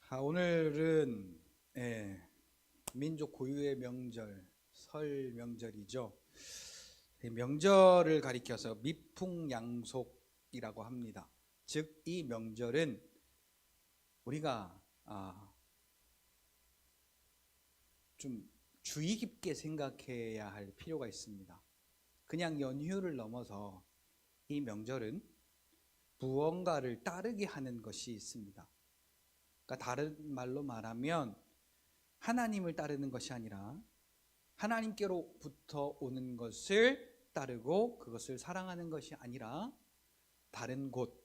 오늘은 민족 고유의 명절, 설 명절이죠. 이 명절을 가리켜서 미풍양속이라고 합니다. 즉, 이 명절은 우리가 좀 주의 깊게 생각해야 할 필요가 있습니다. 그냥 연휴를 넘어서 이 명절은 무언가를 따르게 하는 것이 있습니다. 그러니까 다른 말로 말하면 하나님을 따르는 것이 아니라 하나님께로부터 오는 것을 따르고 그것을 사랑하는 것이 아니라 다른 곳,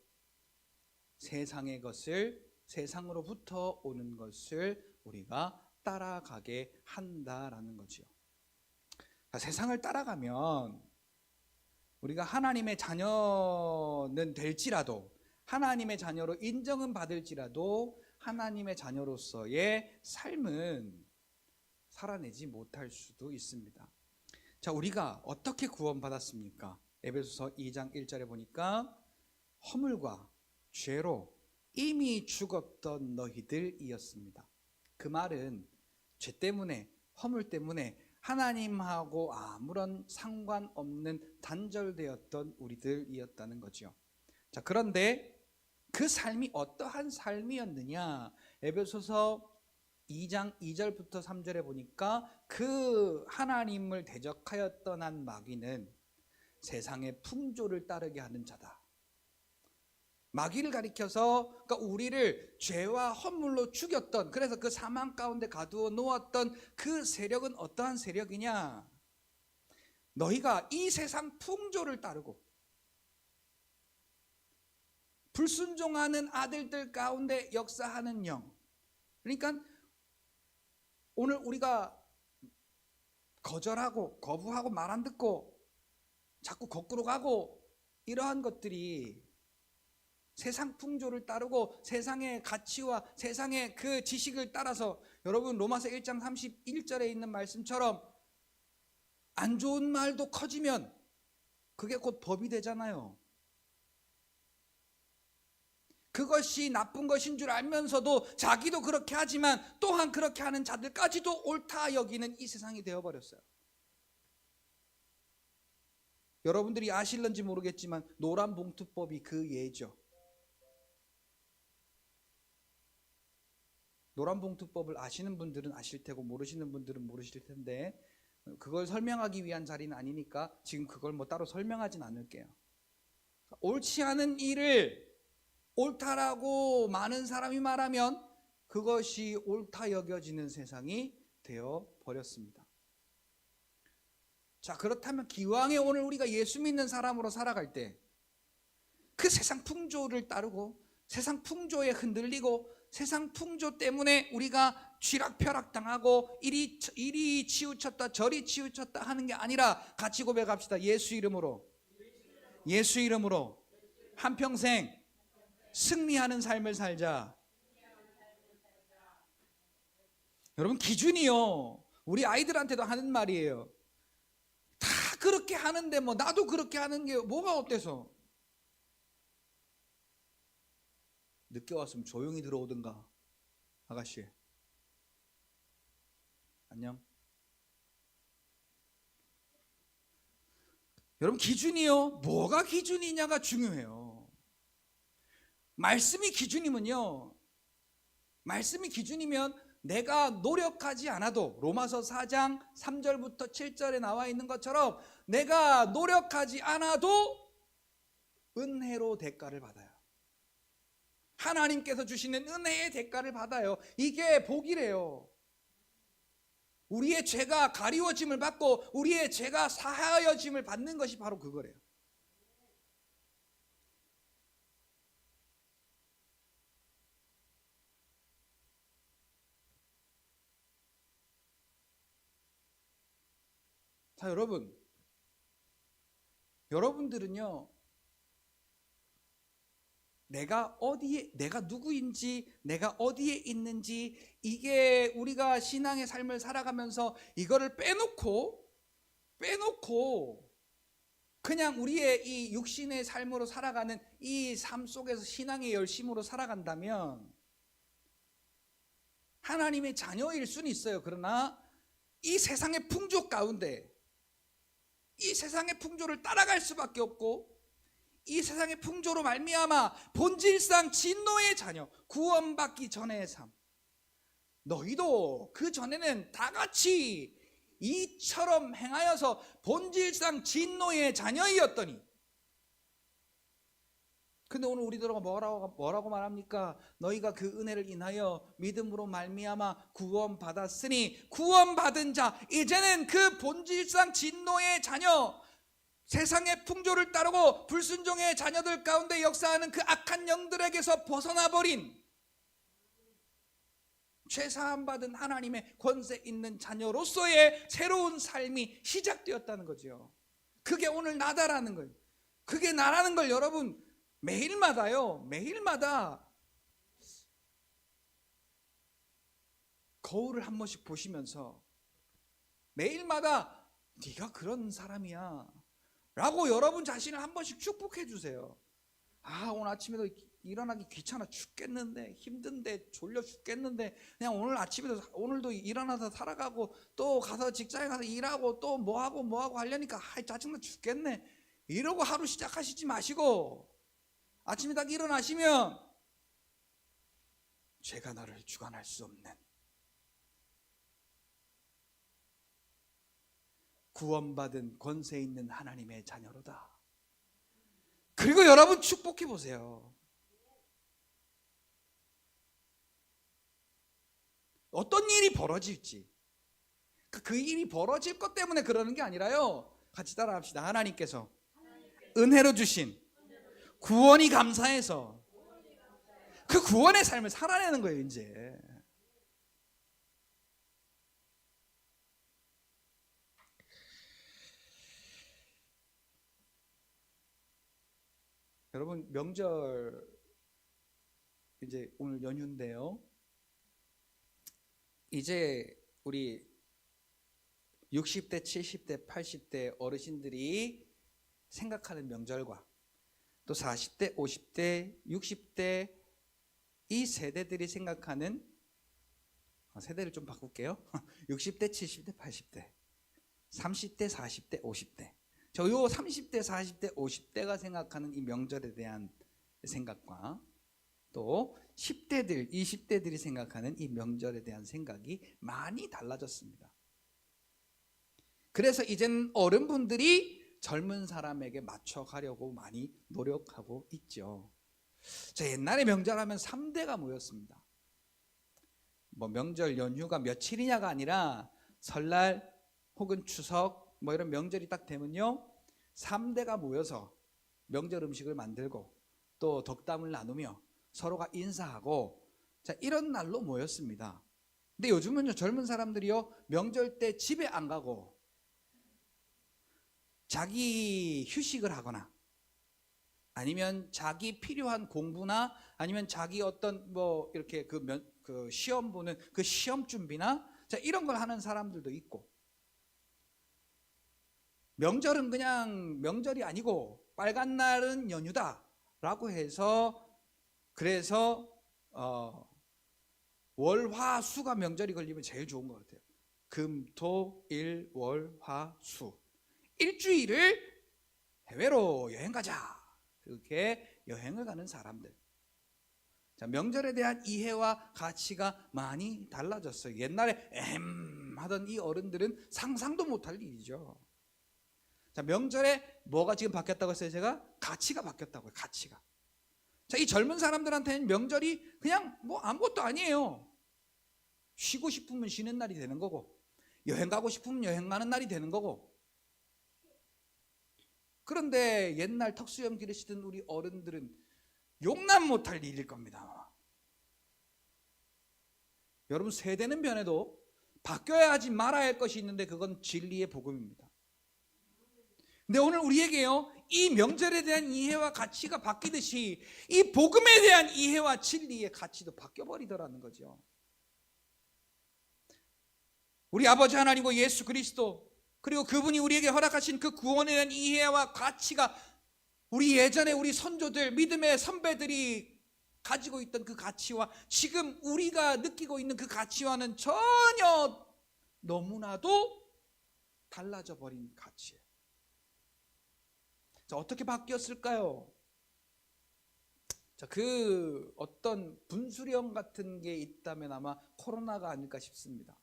세상의 것을, 세상으로부터 오는 것을 우리가 따라가게 한다라는 거죠. 그러니까 세상을 따라가면 우리가 하나님의 자녀는 될지라도, 하나님의 자녀로 인정은 받을지라도 하나님의 자녀로서의 삶은 살아내지 못할 수도 있습니다. 자, 우리가 어떻게 구원받았습니까? 에베소서 2장 1절에 보니까 허물과 죄로 이미 죽었던 너희들이었습니다. 그 말은 죄 때문에, 허물 때문에 하나님하고 아무런 상관없는 단절되었던 우리들이었다는 거죠. 자, 그런데 그 삶이 어떠한 삶이었느냐? 에베소서 2장 2절부터 3절에 보니까 그 하나님을 대적하여 떠난 마귀는 세상의 풍조를 따르게 하는 자다. 마귀를 가리켜서 그러니까 우리를 죄와 허물로 죽였던, 그래서 그 사망 가운데 가두어 놓았던 그 세력은 어떠한 세력이냐? 너희가 이 세상 풍조를 따르고 불순종하는 아들들 가운데 역사하는 영. 그러니까 오늘 우리가 거절하고 거부하고 말 안 듣고 자꾸 거꾸로 가고 이러한 것들이 세상 풍조를 따르고 세상의 가치와 세상의 그 지식을 따라서, 여러분 로마서 1장 31절에 있는 말씀처럼 안 좋은 말도 커지면 그게 곧 법이 되잖아요. 그것이 나쁜 것인 줄 알면서도 자기도 그렇게 하지만 또한 그렇게 하는 자들까지도 옳다 여기는 이 세상이 되어버렸어요. 여러분들이 아실런지 모르겠지만 노란봉투법이 그 예죠. 노란봉투법을 아시는 분들은 아실 테고 모르시는 분들은 모르실 텐데, 그걸 설명하기 위한 자리는 아니니까 지금 그걸 뭐 따로 설명하진 않을게요. 옳지 않은 일을 옳다라고 많은 사람이 말하면 그것이 옳다 여겨지는 세상이 되어 버렸습니다. 자, 그렇다면 기왕에 오늘 우리가 예수 믿는 사람으로 살아갈 때 그 세상 풍조를 따르고 세상 풍조에 흔들리고 세상 풍조 때문에 우리가 쥐락펴락 당하고 이리 치우쳤다 저리 치우쳤다 하는 게 아니라 같이 고백합시다. 예수 이름으로, 예수 이름으로 한평생 승리하는 삶을 살자. 여러분, 기준이요, 우리 아이들한테도 하는 말이에요. 다 그렇게 하는데 뭐 나도 그렇게 하는 게 뭐가 어때서? 늦게 왔으면 조용히 들어오든가. 아가씨 안녕. 여러분, 기준이요, 뭐가 기준이냐가 중요해요. 말씀이 기준이면요, 말씀이 기준이면 내가 노력하지 않아도, 로마서 4장 3절부터 7절에 나와 있는 것처럼 내가 노력하지 않아도 은혜로 대가를 받아요. 하나님께서 주시는 은혜의 대가를 받아요. 이게 복이래요. 우리의 죄가 가리워짐을 받고 우리의 죄가 사하여짐을 받는 것이 바로 그거래요. 자, 여러분들은요, 내가 누구인지, 내가 어디에 있는지, 이게 우리가 신앙의 삶을 살아가면서 이거를 빼놓고 그냥 우리의 이 육신의 삶으로 살아가는 이 삶 속에서 신앙의 열심으로 살아간다면 하나님의 자녀일 수는 있어요. 그러나 이 세상의 풍조 가운데 이 세상의 풍조를 따라갈 수밖에 없고, 이 세상의 풍조로 말미암아 본질상 진노의 자녀, 구원받기 전의 삶, 너희도 그 전에는 다 같이 이처럼 행하여서 본질상 진노의 자녀이었더니, 근데 오늘 우리들은 뭐라고 말합니까? 너희가 그 은혜를 인하여 믿음으로 말미암아 구원받았으니, 구원받은 자, 이제는 그 본질상 진노의 자녀, 세상의 풍조를 따르고 불순종의 자녀들 가운데 역사하는 그 악한 영들에게서 벗어나버린 죄사함 받은 하나님의 권세 있는 자녀로서의 새로운 삶이 시작되었다는 거죠. 그게 오늘 나다라는 거예요. 그게 나라는 걸 여러분 매일마다요, 매일마다 거울을 한 번씩 보시면서 매일마다 네가 그런 사람이야 라고 여러분 자신을 한 번씩 축복해 주세요. 아, 오늘 아침에도 일어나기 귀찮아 죽겠는데, 힘든데, 졸려 죽겠는데, 그냥 오늘 아침에도 오늘도 일어나서 살아가고 또 가서 직장에 가서 일하고 또 뭐하고 하려니까 짜증나 죽겠네, 이러고 하루 시작하시지 마시고, 아침에 딱 일어나시면 죄가 너를 주관할 수 없는 구원받은 권세 있는 하나님의 자녀로다. 그리고 여러분 축복해 보세요. 어떤 일이 벌어질지, 그 일이 벌어질 것 때문에 그러는 게 아니라요, 같이 따라합시다. 하나님께서 은혜로 주신 구원이 감사해서 그 구원의 삶을 살아내는 거예요. 이제 여러분, 명절 이제 오늘 연휴인데요, 이제 우리 60대, 70대, 80대 어르신들이 생각하는 명절과 또 40대, 50대, 60대 이 세대들이 생각하는, 세대를 좀 바꿀게요. 60대, 70대, 80대, 30대, 40대, 50대. 저 요 30대, 40대, 50대가 생각하는 이 명절에 대한 생각과 또 10대들, 20대들이 생각하는 이 명절에 대한 생각이 많이 달라졌습니다. 그래서 이젠 어른분들이 젊은 사람에게 맞춰가려고 많이 노력하고 있죠. 저 옛날에 명절하면 3대가 모였습니다. 뭐 명절 연휴가 며칠이냐가 아니라 설날 혹은 추석 뭐 이런 명절이 딱 되면요, 3대가 모여서 명절 음식을 만들고 또 덕담을 나누며 서로가 인사하고, 자, 이런 날로 모였습니다. 근데 요즘은요, 젊은 사람들이요, 명절 때 집에 안 가고 자기 휴식을 하거나 아니면 자기 필요한 공부나 아니면 자기 어떤 뭐 이렇게 그 시험 보는 그 시험 준비나, 자, 이런 걸 하는 사람들도 있고, 명절은 그냥 명절이 아니고 빨간 날은 연휴다라고 해서, 그래서 월, 화, 수가 명절이 걸리면 제일 좋은 것 같아요. 금, 토, 일, 월, 화, 수 일주일을 해외로 여행 가자, 그렇게 여행을 가는 사람들. 자, 명절에 대한 이해와 가치가 많이 달라졌어요. 옛날에 하던 이 어른들은 상상도 못할 일이죠. 자, 명절에 뭐가 지금 바뀌었다고 했어요? 제가 가치가 바뀌었다고요. 가치가. 자, 이 젊은 사람들한테는 명절이 그냥 뭐 아무것도 아니에요. 쉬고 싶으면 쉬는 날이 되는 거고, 여행 가고 싶으면 여행 가는 날이 되는 거고. 그런데 옛날 턱수염 기르시던 우리 어른들은 용납 못할 일일 겁니다. 여러분, 세대는 변해도 바뀌어야 하지 말아야 할 것이 있는데 그건 진리의 복음입니다. 근데 오늘 우리에게요, 이 명절에 대한 이해와 가치가 바뀌듯이 이 복음에 대한 이해와 진리의 가치도 바뀌어버리더라는 거죠. 우리 아버지 하나님과 예수 그리스도, 그리고 그분이 우리에게 허락하신 그 구원에 대한 이해와 가치가 우리 예전에 우리 선조들, 믿음의 선배들이 가지고 있던 그 가치와 지금 우리가 느끼고 있는 그 가치와는 전혀 너무나도 달라져 버린 가치예요. 자, 어떻게 바뀌었을까요? 자, 그 어떤 분수령 같은 게 있다면 아마 코로나가 아닐까 싶습니다.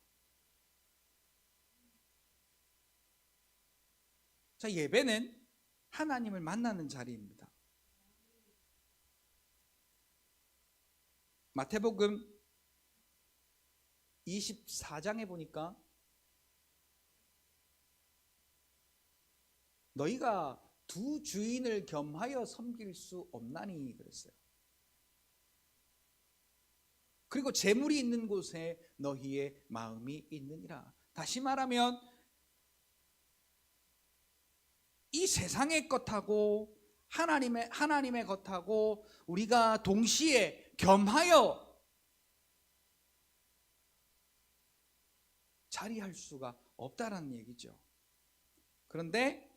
자, 예배는 하나님을 만나는 자리입니다. 마태복음 24장에 보니까 너희가 두 주인을 겸하여 섬길 수 없나니 그랬어요. 그리고 재물이 있는 곳에 너희의 마음이 있느니라. 다시 말하면 이 세상의 것하고 하나님의 것하고 우리가 동시에 겸하여 자리할 수가 없다라는 얘기죠. 그런데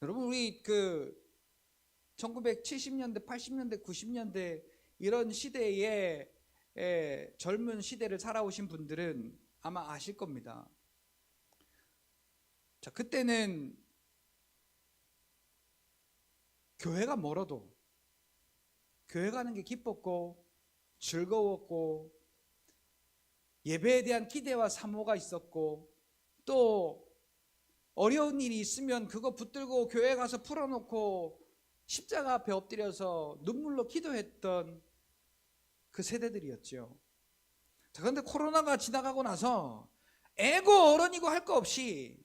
여러분, 우리 1970년대, 80년대, 90년대 이런 시대에 젊은 시대를 살아오신 분들은 아마 아실 겁니다. 자, 그때는 교회가 멀어도 교회 가는 게 기뻤고 즐거웠고 예배에 대한 기대와 사모가 있었고 또 어려운 일이 있으면 그거 붙들고 교회 가서 풀어놓고 십자가 앞에 엎드려서 눈물로 기도했던 그 세대들이었죠. 자, 그런데 코로나가 지나가고 나서 애고 어른이고 할 거 없이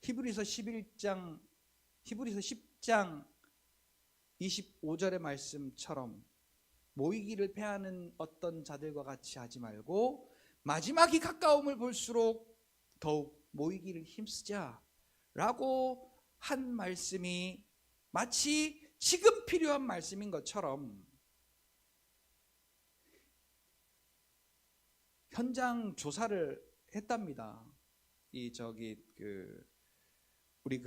히브리서 10장 25절의 말씀처럼 모이기를 패하는 어떤 자들과 같이 하지 말고 마지막이 가까움을 볼수록 더욱 모이기를 힘쓰자라고 한 말씀이 마치 지금 필요한 말씀인 것처럼 현장 조사를 했답니다. 우리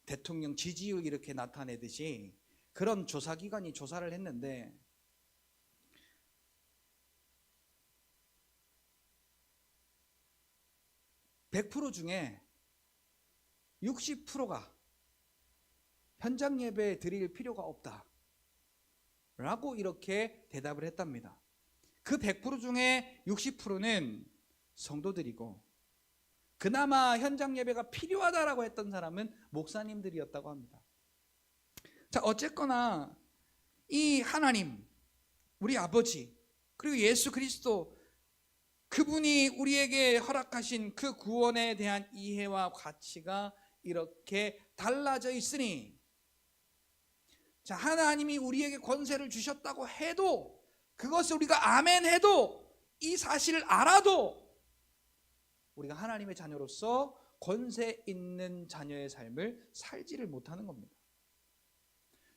대통령 지지율 이렇게 나타내듯이 그런 조사기관이 조사를 했는데 100% 중에 60%가 현장 예배 드릴 필요가 없다 라고 이렇게 대답을 했답니다. 그 100% 중에 60%는 성도들이고 그나마 현장 예배가 필요하다라고 했던 사람은 목사님들이었다고 합니다. 자, 어쨌거나 이 하나님, 우리 아버지, 그리고 예수 그리스도, 그분이 우리에게 허락하신 그 구원에 대한 이해와 가치가 이렇게 달라져 있으니, 자, 하나님이 우리에게 권세를 주셨다고 해도, 그것을 우리가 아멘 해도, 이 사실을 알아도 우리가 하나님의 자녀로서 권세 있는 자녀의 삶을 살지를 못하는 겁니다.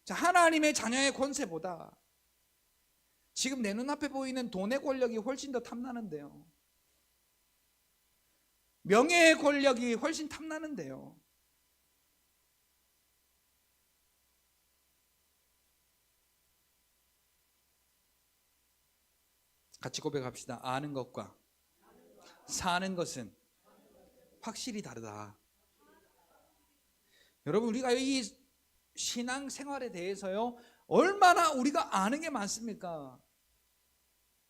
자, 하나님의 자녀의 권세보다 지금 내 눈앞에 보이는 돈의 권력이 훨씬 더 탐나는데요. 명예의 권력이 훨씬 탐나는데요. 같이 고백합시다. 아는 것과 사는 것은 확실히 다르다. 여러분, 우리가 이 신앙생활에 대해서요, 얼마나 우리가 아는 게 많습니까?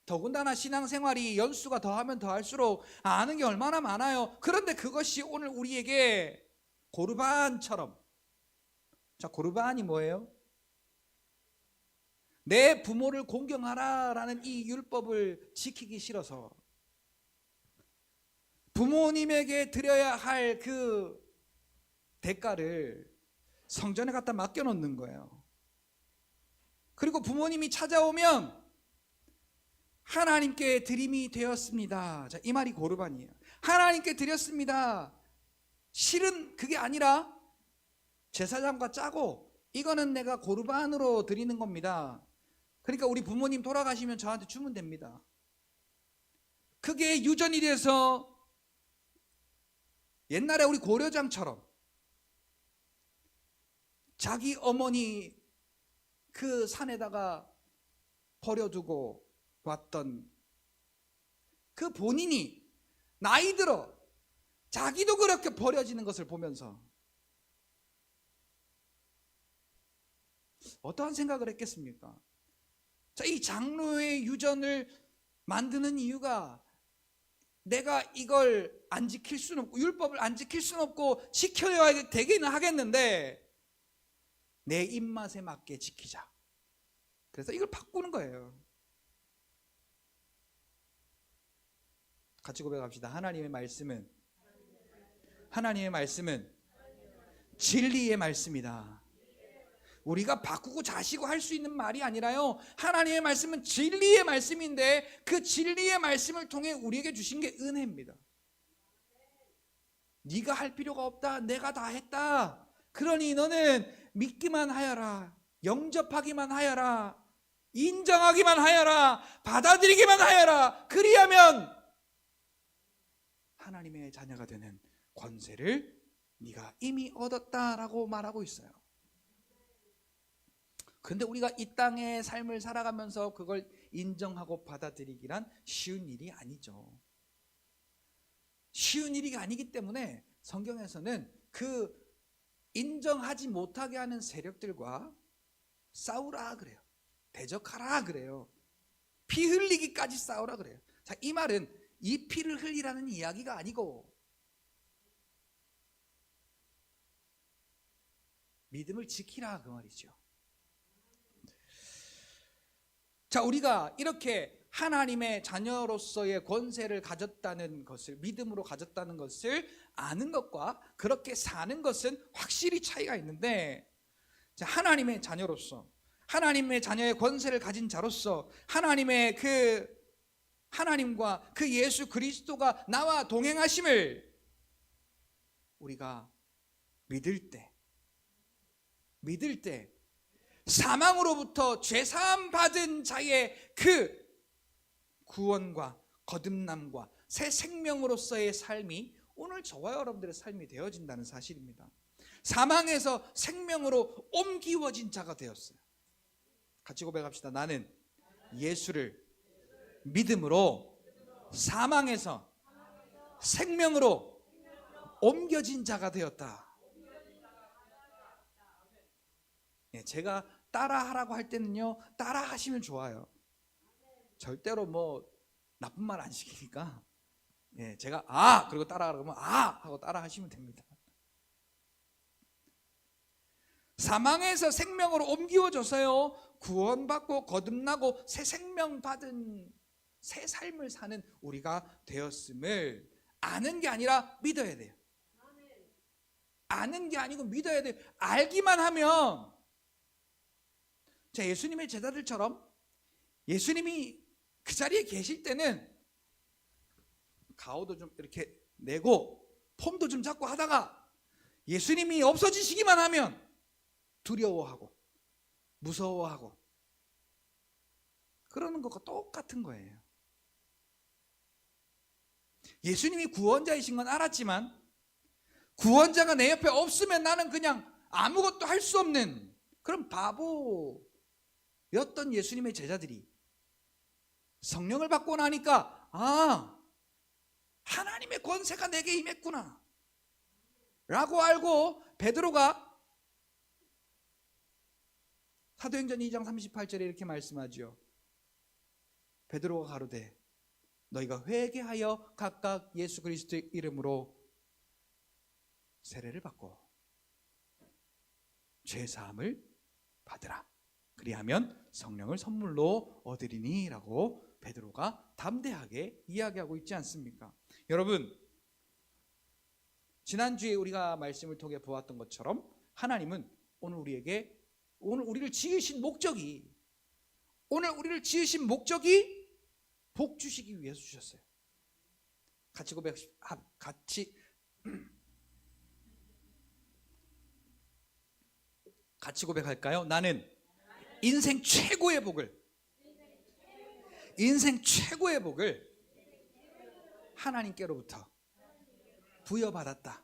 더군다나 신앙생활이 연수가 더하면 더할수록 아는 게 얼마나 많아요. 그런데 그것이 오늘 우리에게 고르반처럼, 자, 고르반이 뭐예요? 내 부모를 공경하라라는 이 율법을 지키기 싫어서 부모님에게 드려야 할 그 대가를 성전에 갖다 맡겨놓는 거예요. 그리고 부모님이 찾아오면 하나님께 드림이 되었습니다. 자, 이 말이 고르반이에요. 하나님께 드렸습니다. 실은 그게 아니라 제사장과 짜고 이거는 내가 고르반으로 드리는 겁니다. 그러니까 우리 부모님 돌아가시면 저한테 주면 됩니다. 그게 유전이 돼서 옛날에 우리 고려장처럼 자기 어머니 그 산에다가 버려두고 왔던 그 본인이 나이 들어 자기도 그렇게 버려지는 것을 보면서 어떠한 생각을 했겠습니까? 자, 이 장로의 유전을 만드는 이유가 내가 이걸 안 지킬 수는 없고 율법을 안 지킬 수는 없고 지켜야 되기는 하겠는데 내 입맛에 맞게 지키자. 그래서 이걸 바꾸는 거예요. 같이 고백합시다. 하나님의 말씀은 진리의 말씀이다. 우리가 바꾸고 자시고 할 수 있는 말이 아니라요, 하나님의 말씀은 진리의 말씀인데 그 진리의 말씀을 통해 우리에게 주신 게 은혜입니다. 네가 할 필요가 없다, 내가 다 했다. 그러니 너는 믿기만 하여라, 영접하기만 하여라, 인정하기만 하여라, 받아들이기만 하여라. 그리하면 하나님의 자녀가 되는 권세를 네가 이미 얻었다라고 말하고 있어요. 근데 우리가 이 땅의 삶을 살아가면서 그걸 인정하고 받아들이기란 쉬운 일이 아니죠. 쉬운 일이 아니기 때문에 성경에서는 그 인정하지 못하게 하는 세력들과 싸우라 그래요. 대적하라 그래요. 피 흘리기까지 싸우라 그래요. 자, 이 말은 이 피를 흘리라는 이야기가 아니고 믿음을 지키라 그 말이죠. 자, 우리가 이렇게 하나님의 자녀로서의 권세를 가졌다는 것을, 믿음으로 가졌다는 것을 아는 것과 그렇게 사는 것은 확실히 차이가 있는데, 자, 하나님의 자녀로서, 하나님의 자녀의 권세를 가진 자로서 하나님의 하나님과 그 예수 그리스도가 나와 동행하심을 우리가 믿을 때 사망으로부터 죄사함 받은 자의 그 구원과 거듭남과 새 생명으로서의 삶이 오늘 저와 여러분들의 삶이 되어진다는 사실입니다. 사망에서 생명으로 옮기워진 자가 되었어요. 같이 고백합시다. 나는 예수를 믿음으로 사망에서 생명으로 옮겨진 자가 되었다. 제가 따라하라고 할 때는요, 따라하시면 좋아요. 절대로 뭐 나쁜 말 안 시키니까 제가 그리고 따라하라고 하면 하고 따라하시면 됩니다. 사망에서 생명으로 옮기워져서요, 구원받고 거듭나고 새 생명 받은 새 삶을 사는 우리가 되었음을 아는 게 아니라 믿어야 돼요. 아는 게 아니고 믿어야 돼요. 알기만 하면, 자, 예수님의 제자들처럼 예수님이 그 자리에 계실 때는 가오도 좀 이렇게 내고 폼도 좀 잡고 하다가 예수님이 없어지시기만 하면 두려워하고 무서워하고 그러는 것과 똑같은 거예요. 예수님이 구원자이신 건 알았지만 구원자가 내 옆에 없으면 나는 그냥 아무것도 할 수 없는 그런 바보였던 예수님의 제자들이 성령을 받고 나니까 하나님의 권세가 내게 임했구나 라고 알고 베드로가 사도행전 2장 38절에 이렇게 말씀하죠. 베드로가 가로되 너희가 회개하여 각각 예수 그리스도의 이름으로 세례를 받고 죄사함을 받으라. 그리하면 성령을 선물로 얻으리니 라고 베드로가 담대하게 이야기하고 있지 않습니까? 여러분, 지난주에 우리가 말씀을 통해 보았던 것처럼 하나님은 오늘 우리를 지으신 목적이 복 주시기 위해서 주셨어요. 같이 고백할까요? 나는 인생 최고의 복을 하나님께로부터 부여받았다.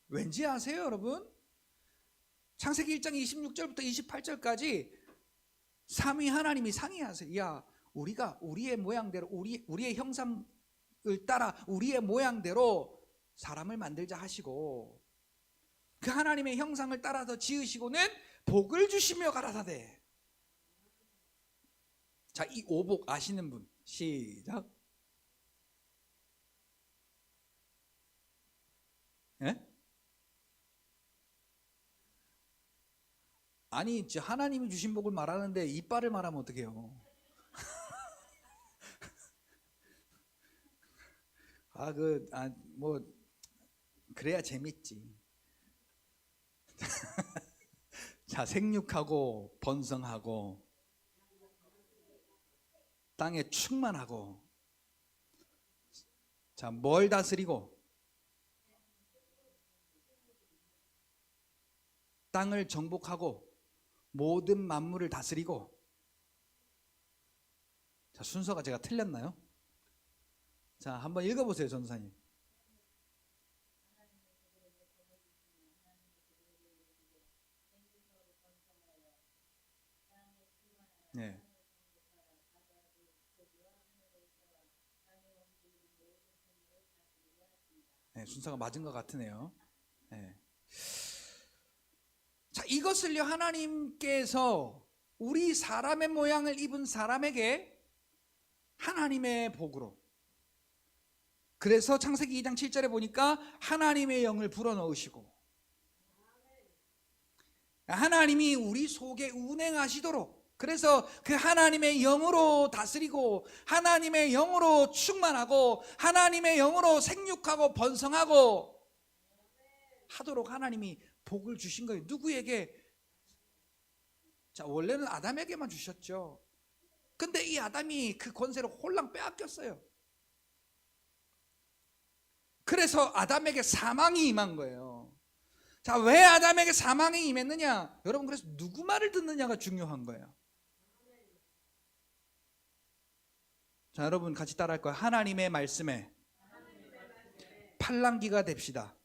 왠지 아세요, 여러분? 창세기 1장 26절부터 28절까지 삼위 하나님이 상의하세요. 야, 우리가 우리의 모양대로 우리의 형상을 따라 우리의 모양대로 사람을 만들자 하시고, 그 하나님의 형상을 따라서 지으시고는 복을 주시며 가라사대. 자, 이 오복 아시는 분 시작. 예? 아니, 이제 하나님이 주신 복을 말하는데 이빨을 말하면 어떡해요? 뭐 그래야 재밌지. 자, 생육하고 번성하고 땅에 충만하고, 자, 뭘 다스리고 땅을 정복하고 모든 만물을 다스리고. 자, 순서가 제가 틀렸나요? 자, 한번 읽어보세요, 전사님. 네. 네, 순서가 맞은 것 같으네요. 네. 자, 이것을요, 하나님께서 우리 사람의 모양을 입은 사람에게 하나님의 복으로, 그래서 창세기 2장 7절에 보니까 하나님의 영을 불어넣으시고 하나님이 우리 속에 운행하시도록, 그래서 그 하나님의 영으로 다스리고 하나님의 영으로 충만하고 하나님의 영으로 생육하고 번성하고 하도록 하나님이 복을 주신 거예요. 누구에게? 자, 원래는 아담에게만 주셨죠. 근데 이 아담이 그 권세를 홀랑 빼앗겼어요. 그래서 아담에게 사망이 임한 거예요. 자, 왜 아담에게 사망이 임했느냐? 여러분, 그래서 누구 말을 듣느냐가 중요한 거예요. 자, 여러분 같이 따라할 거예요. 하나님의 말씀에 팔랑귀가 됩시다.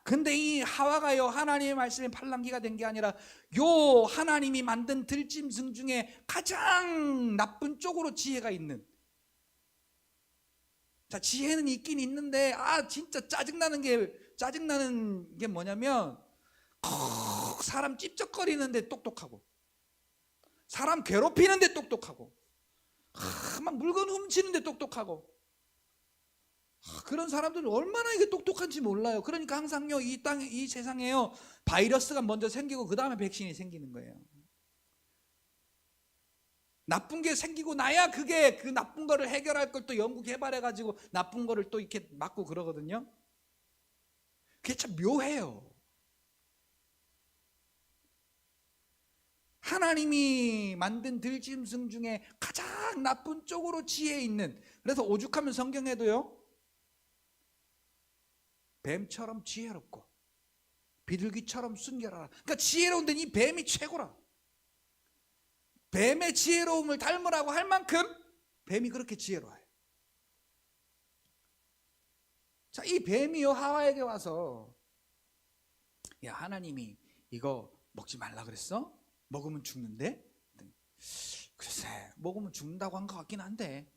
근데 이 하와가요, 하나님의 말씀에 팔랑귀가 된 게 아니라 요 하나님이 만든 들짐승 중에 가장 나쁜 쪽으로 지혜가 있는, 자, 지혜는 있긴 있는데 진짜 짜증나는 게 뭐냐면 사람 찝쩍거리는데 똑똑하고 사람 괴롭히는데 똑똑하고 막 물건 훔치는데 똑똑하고, 그런 사람들은 얼마나 이게 똑똑한지 몰라요. 그러니까 항상요, 이 세상에요, 바이러스가 먼저 생기고 그 다음에 백신이 생기는 거예요. 나쁜 게 생기고 나야 그게 그 나쁜 거를 해결할 걸 또 연구 개발해가지고 나쁜 거를 또 이렇게 막고 그러거든요. 그게 참 묘해요. 하나님이 만든 들짐승 중에 가장 나쁜 쪽으로 지혜 있는, 그래서 오죽하면 성경에도요, 뱀처럼 지혜롭고 비둘기처럼 순결하라. 그러니까 지혜로운 데는 이 뱀이 최고라. 뱀의 지혜로움을 닮으라고 할 만큼 뱀이 그렇게 지혜로워요. 자, 이 뱀이요, 하와에게 와서 야, 하나님이 이거 먹지 말라 그랬어? 먹으면 죽는데? 글쎄, 먹으면 죽는다고 한 것 같긴 한데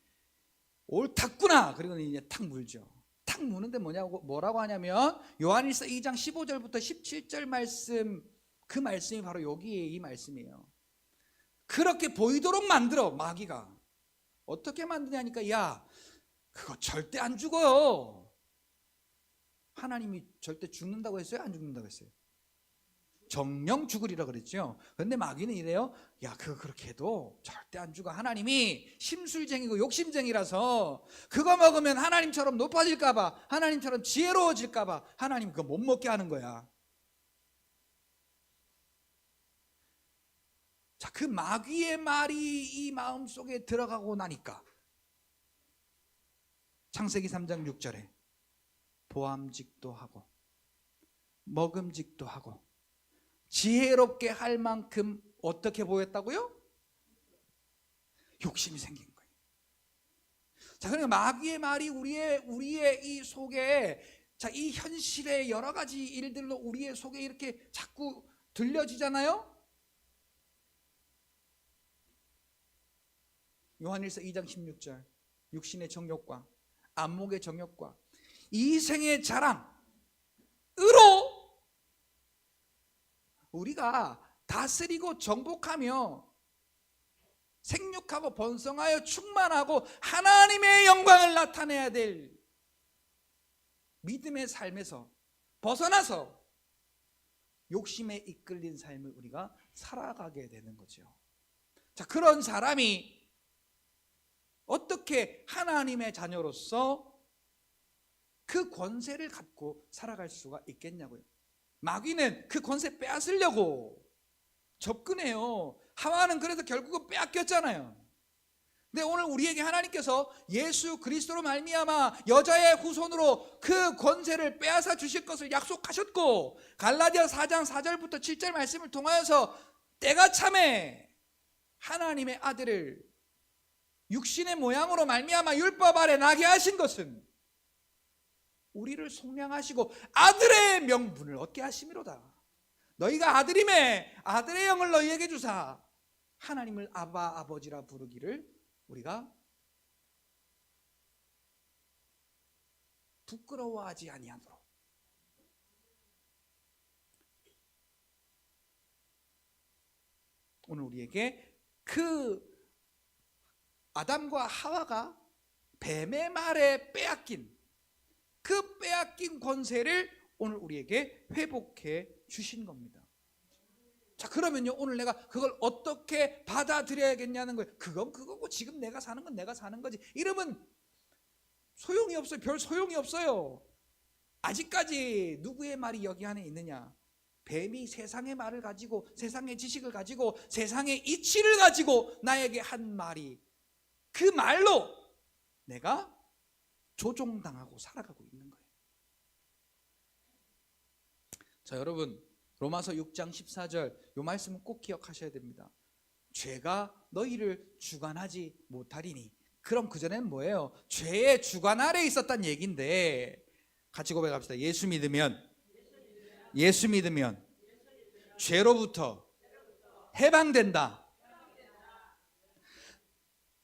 옳았구나. 그리고 이제 탁 물죠. 탁 무는데 뭐라고 하냐면 요한일서 2장 15절부터 17절 말씀, 그 말씀이 바로 여기에 이 말씀이에요. 그렇게 보이도록 만들어. 마귀가 어떻게 만드냐니까, 야, 그거 절대 안 죽어요. 하나님이 절대 죽는다고 했어요? 안 죽는다고 했어요? 정령 죽으리라 그랬죠. 그런데 마귀는 이래요. 야, 그거 그렇게 해도 절대 안 죽어. 하나님이 심술쟁이고 욕심쟁이라서 그거 먹으면 하나님처럼 높아질까봐, 하나님처럼 지혜로워질까봐 하나님 그거 못 먹게 하는 거야. 자, 그 마귀의 말이 이 마음속에 들어가고 나니까 창세기 3장 6절에 보암직도 하고 먹음직도 하고 지혜롭게 할 만큼 어떻게 보였다고요? 욕심이 생긴 거예요. 자, 그러니까 마귀의 말이 우리의 이 속에, 자, 이 현실의 여러 가지 일들로 우리의 속에 이렇게 자꾸 들려지잖아요. 요한일서 2장 16절, 육신의 정욕과 안목의 정욕과 이생의 자랑으로 우리가 다스리고 정복하며 생육하고 번성하여 충만하고 하나님의 영광을 나타내야 될 믿음의 삶에서 벗어나서 욕심에 이끌린 삶을 우리가 살아가게 되는 거죠. 자, 그런 사람이 어떻게 하나님의 자녀로서 그 권세를 갖고 살아갈 수가 있겠냐고요. 마귀는 그 권세 빼앗으려고 접근해요. 하와는 그래서 결국은 빼앗겼잖아요. 근데 오늘 우리에게 하나님께서 예수 그리스도로 말미암아 여자의 후손으로 그 권세를 빼앗아 주실 것을 약속하셨고, 갈라디아 4장 4절부터 7절 말씀을 통하여서 때가 참에 하나님의 아들을 육신의 모양으로 말미암아 율법 아래 나게 하신 것은 우리를 속량하시고 아들의 명분을 얻게 하심이로다. 너희가 아들임에 아들의 영을 너희에게 주사 하나님을 아바 아버지라 부르기를 우리가 부끄러워하지 아니하도록. 오늘 우리에게 그 아담과 하와가 뱀의 말에 빼앗긴 그 빼앗긴 권세를 오늘 우리에게 회복해 주신 겁니다. 자, 그러면요, 오늘 내가 그걸 어떻게 받아들여야겠냐는 거예요. 그건 그거고 지금 내가 사는 건 내가 사는 거지, 이러면 소용이 없어요. 별 소용이 없어요. 아직까지 누구의 말이 여기 안에 있느냐? 뱀이 세상의 말을 가지고, 세상의 지식을 가지고, 세상의 이치를 가지고 나에게 한 말이, 그 말로 내가 조종당하고 살아가고 있는 거예요. 자, 여러분, 로마서 6장 14절 이 말씀은 꼭 기억하셔야 됩니다. 죄가 너희를 주관하지 못하리니. 그럼 그전에는 뭐예요? 죄의 주관 아래 있었단 얘기인데, 같이 고백합시다. 예수 믿으면 죄로부터 해방된다.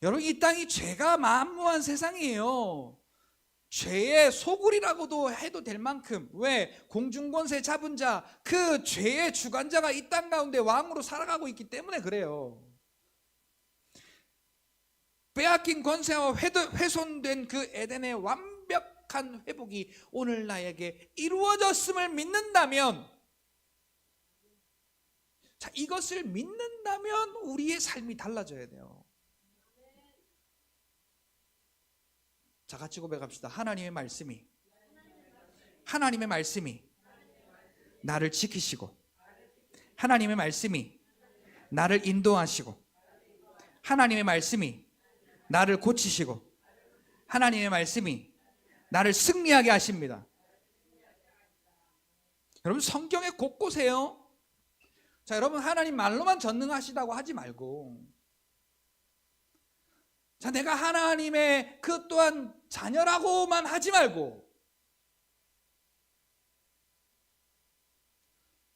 여러분, 이 땅이 죄가 만무한 세상이에요. 죄의 소굴이라고도 해도 될 만큼, 왜? 공중권세 잡은 자, 그 죄의 주관자가 이 땅 가운데 왕으로 살아가고 있기 때문에 그래요. 빼앗긴 권세와 훼손된 그 에덴의 완벽한 회복이 오늘 나에게 이루어졌음을 믿는다면, 자, 이것을 믿는다면 우리의 삶이 달라져야 돼요. 자, 같이 고백합시다. 하나님의 말씀이 나를 지키시고, 하나님의 말씀이 나를 인도하시고, 하나님의 말씀이 나를 고치시고, 하나님의 말씀이 나를 승리하게 하십니다. 여러분, 성경의 곳곳에요. 자, 여러분, 하나님 말로만 전능하시다고 하지 말고, 자, 내가 하나님의 그 또한 자녀라고만 하지 말고,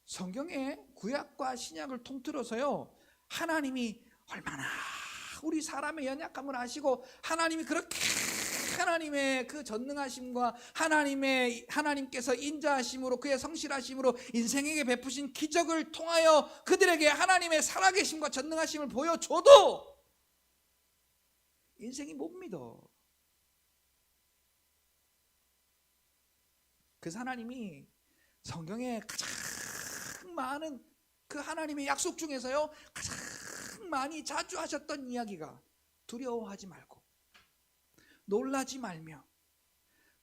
성경의 구약과 신약을 통틀어서요, 하나님이 얼마나 우리 사람의 연약함을 아시고, 하나님이 그렇게 하나님의 그 전능하심과 하나님께서 인자하심으로, 그의 성실하심으로 인생에게 베푸신 기적을 통하여 그들에게 하나님의 살아계심과 전능하심을 보여줘도 인생이 못 믿어. 그래서 하나님이 성경에 가장 많은 그 하나님의 약속 중에서요, 가장 많이 자주 하셨던 이야기가, 두려워하지 말고 놀라지 말며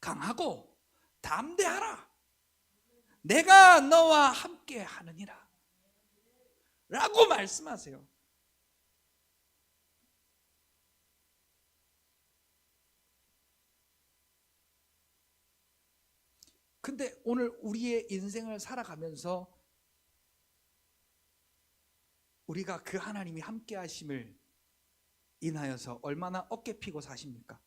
강하고 담대하라, 내가 너와 함께 하느니라 라고 말씀하세요. 근데 오늘 우리의 인생을 살아가면서 우리가 그 하나님이 함께 하심을 인하여서 얼마나 어깨 피고 사십니까?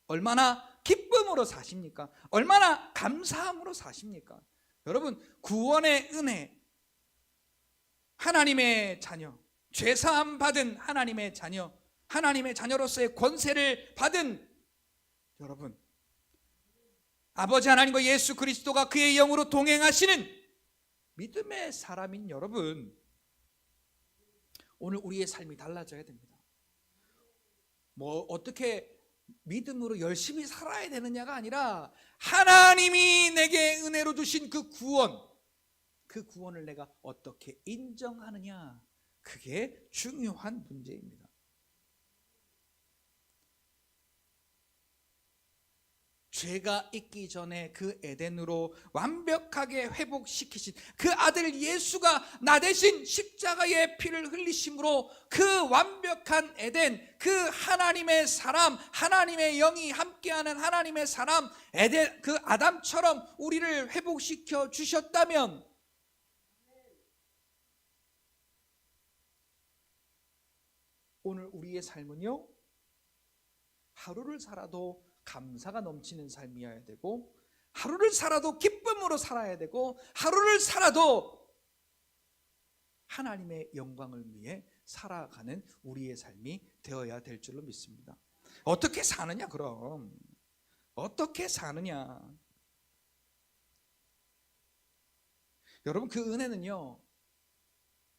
얼마나 기쁨으로 사십니까? 얼마나 감사함으로 사십니까? 여러분, 구원의 은혜, 하나님의 자녀, 죄사함 받은 하나님의 자녀, 하나님의 자녀로서의 권세를 받은 여러분, 아버지 하나님과 예수 그리스도가 그의 영으로 동행하시는 믿음의 사람인 여러분, 오늘 우리의 삶이 달라져야 됩니다. 뭐 어떻게 믿음으로 열심히 살아야 되느냐가 아니라 하나님이 내게 은혜로 주신 그 구원을 내가 어떻게 인정하느냐, 그게 중요한 문제입니다. 죄가 있기 전에 그 에덴으로 완벽하게 회복시키신 그 아들 예수가 나 대신 십자가의 피를 흘리심으로 그 완벽한 에덴, 그 하나님의 사람, 하나님의 영이 함께하는 하나님의 사람 에덴, 그 아담처럼 우리를 회복시켜 주셨다면 오늘 우리의 삶은요, 하루를 살아도 감사가 넘치는 삶이어야 되고, 하루를 살아도 기쁨으로 살아야 되고, 하루를 살아도 하나님의 영광을 위해 살아가는 우리의 삶이 되어야 될 줄로 믿습니다. 어떻게 사느냐? 그럼 어떻게 사느냐? 여러분, 그 은혜는요,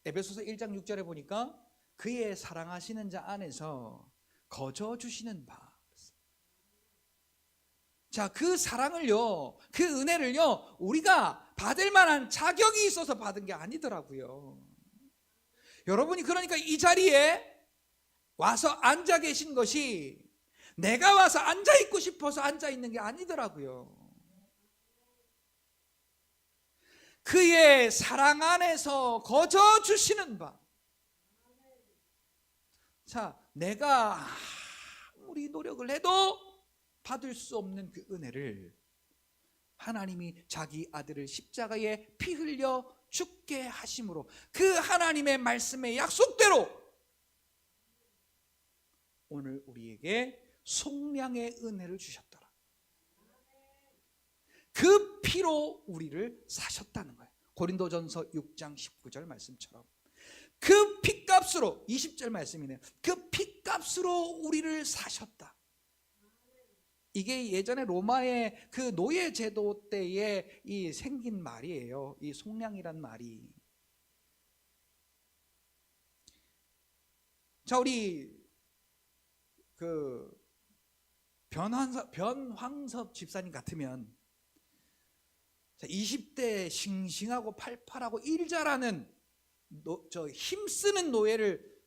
에베소서 1장 6절에 보니까 그의 사랑하시는 자 안에서 거저 주시는 바. 자, 그 사랑을요, 그 은혜를요, 우리가 받을 만한 자격이 있어서 받은 게 아니더라고요. 여러분이 그러니까 이 자리에 와서 앉아 계신 것이 내가 와서 앉아 있고 싶어서 앉아 있는 게 아니더라고요. 그의 사랑 안에서 거저 주시는 바. 자, 내가 아무리 노력을 해도 받을 수 없는 그 은혜를 하나님이 자기 아들을 십자가에 피 흘려 죽게 하심으로 그 하나님의 말씀의 약속대로 오늘 우리에게 속량의 은혜를 주셨더라. 그 피로 우리를 사셨다는 거예요. 고린도전서 6장 19절 말씀처럼 그 피값으로, 20절 말씀이네요. 그 피값으로 우리를 사셨다. 이게 예전에 로마의 그 노예 제도 때에 이 생긴 말이에요. 이 속량이란 말이. 자, 우리 그 변황섭 집사님 같으면 20대 싱싱하고 팔팔하고 일 잘하는 저 힘쓰는 노예를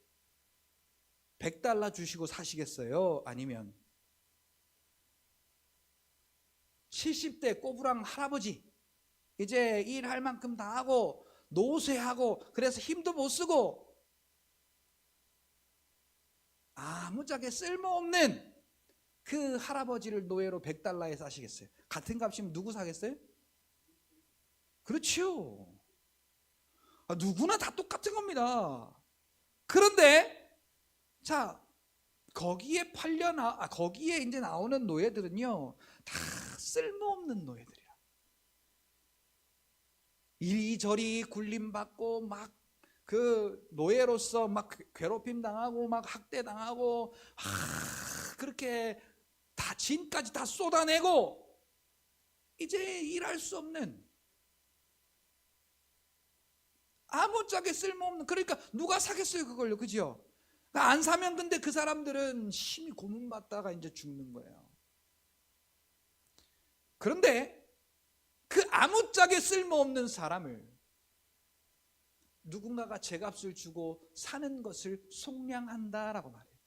$100 주시고 사시겠어요? 아니면 70대 꼬부랑 할아버지, 이제 일할 만큼 다 하고 노쇠하고 그래서 힘도 못 쓰고 아무짝에 쓸모없는 그 할아버지를 노예로 $100에 사시겠어요? 같은 값이면 누구 사겠어요? 그렇죠. 누구나 다 똑같은 겁니다. 그런데 자, 거기에 거기에 이제 나오는 노예들은요, 다 쓸모없는 노예들이야. 이리저리 굴림받고 막 그 노예로서 막 괴롭힘 당하고 막 학대 당하고 그렇게 다 진까지 다 쏟아내고 이제 일할 수 없는 아무짝에 쓸모없는, 그러니까 누가 사겠어요 그걸요, 그죠? 안 사면 근데 그 사람들은 심히 고문받다가 이제 죽는 거예요. 그런데 그 아무짝에 쓸모없는 사람을 누군가가 제값을 주고 사는 것을 속량한다라고 말해요.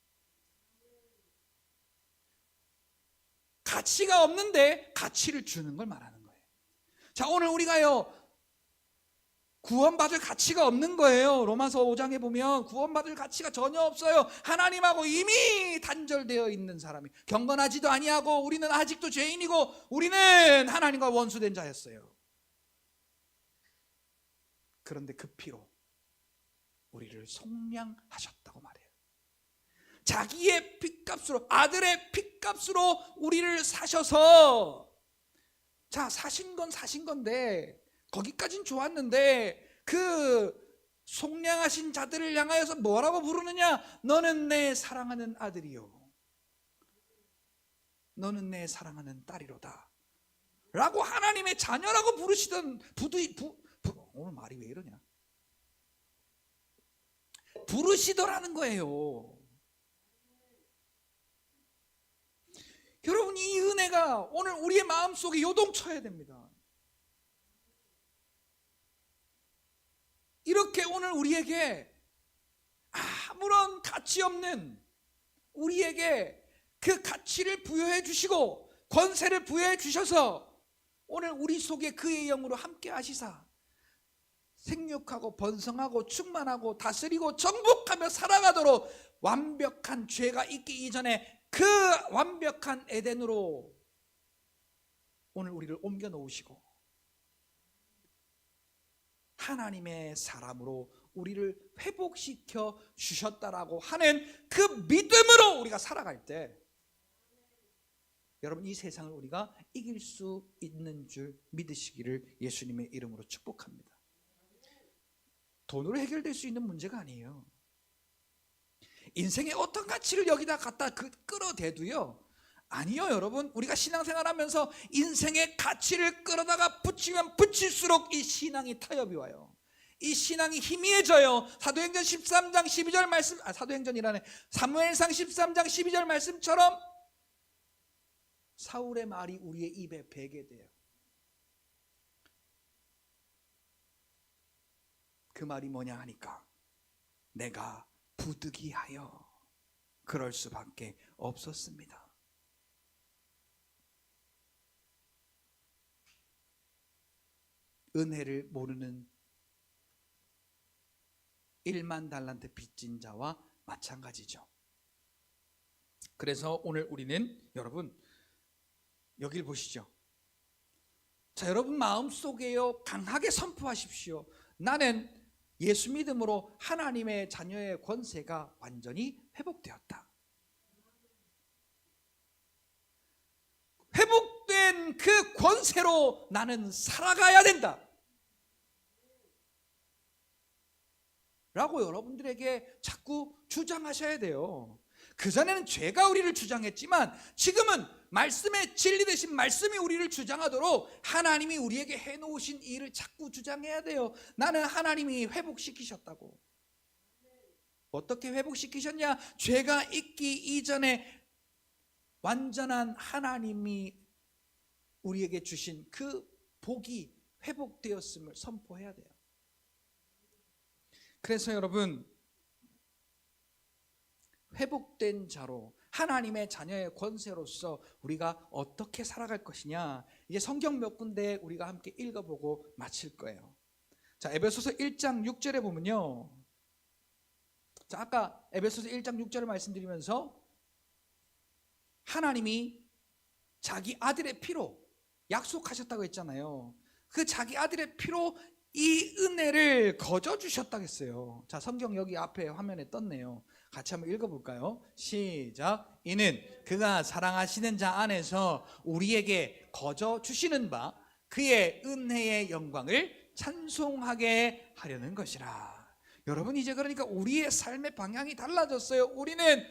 가치가 없는데 가치를 주는 걸 말하는 거예요. 자, 오늘 우리가요, 구원받을 가치가 없는 거예요. 로마서 5장에 보면 구원받을 가치가 전혀 없어요. 하나님하고 이미 단절되어 있는 사람이, 경건하지도 아니하고 우리는 아직도 죄인이고 우리는 하나님과 원수된 자였어요. 그런데 그 피로 우리를 속량하셨다고 말해요. 자기의 핏값으로, 아들의 핏값으로 우리를 사셔서, 자, 사신 건 사신 건데 거기까진 좋았는데 그 속량하신 자들을 향하여서 뭐라고 부르느냐? 너는 내 사랑하는 아들이요, 너는 내 사랑하는 딸이로다 라고 하나님의 자녀라고 부르시던 오늘 말이 왜 이러냐? 부르시더라는 거예요. 여러분, 이 은혜가 오늘 우리의 마음속에 요동쳐야 됩니다. 이렇게 오늘 우리에게 아무런 가치 없는 우리에게 그 가치를 부여해 주시고 권세를 부여해 주셔서 오늘 우리 속에 그의 영으로 함께 하시사 생육하고 번성하고 충만하고 다스리고 정복하며 살아가도록 완벽한 죄가 있기 이전에 그 완벽한 에덴으로 오늘 우리를 옮겨 놓으시고 하나님의 사람으로 우리를 회복시켜 주셨다라고 하는 그 믿음으로 우리가 살아갈 때, 여러분, 이 세상을 우리가 이길 수 있는 줄 믿으시기를 예수님의 이름으로 축복합니다. 돈으로 해결될 수 있는 문제가 아니에요. 인생의 어떤 가치를 여기다 갖다 끌어대도요, 아니요. 여러분, 우리가 신앙생활하면서 인생의 가치를 끌어다가 붙이면 붙일수록 이 신앙이 타협이 와요. 이 신앙이 희미해져요. 사도행전 13장 12절 말씀, 사도행전이라네, 사무엘상 13장 12절 말씀처럼 사울의 말이 우리의 입에 배게 돼요. 그 말이 뭐냐 하니까 내가 부득이하여 그럴 수밖에 없었습니다. 은혜를 모르는 1만 달란트 빚진 자와 마찬가지죠. 그래서 오늘 우리는, 여러분, 여길 보시죠. 자, 여러분 마음속에요, 강하게 선포하십시오. 나는 예수 믿음으로 하나님의 자녀의 권세가 완전히 회복되었다. 회복된 그 권세로 나는 살아가야 된다 라고 여러분들에게 자꾸 주장하셔야 돼요. 그전에는 죄가 우리를 주장했지만 지금은 말씀의 진리 되신 말씀이 우리를 주장하도록 하나님이 우리에게 해놓으신 일을 자꾸 주장해야 돼요. 나는 하나님이 회복시키셨다고. 어떻게 회복시키셨냐? 죄가 있기 이전에 완전한 하나님이 우리에게 주신 그 복이 회복되었음을 선포해야 돼요. 그래서 여러분, 회복된 자로 하나님의 자녀의 권세로서 우리가 어떻게 살아갈 것이냐, 이제 성경 몇 군데 우리가 함께 읽어보고 마칠 거예요. 자, 에베소서 1장 6절에 보면요, 자, 아까 에베소서 1장 6절을 말씀드리면서 하나님이 자기 아들의 피로 약속하셨다고 했잖아요. 그 자기 아들의 피로 이 은혜를 거저 주셨다고 했어요. 자, 성경 여기 앞에 화면에 떴네요. 같이 한번 읽어볼까요? 시작. 이는 그가 사랑하시는 자 안에서 우리에게 거저 주시는 바 그의 은혜의 영광을 찬송하게 하려는 것이라. 여러분, 이제 그러니까 우리의 삶의 방향이 달라졌어요. 우리는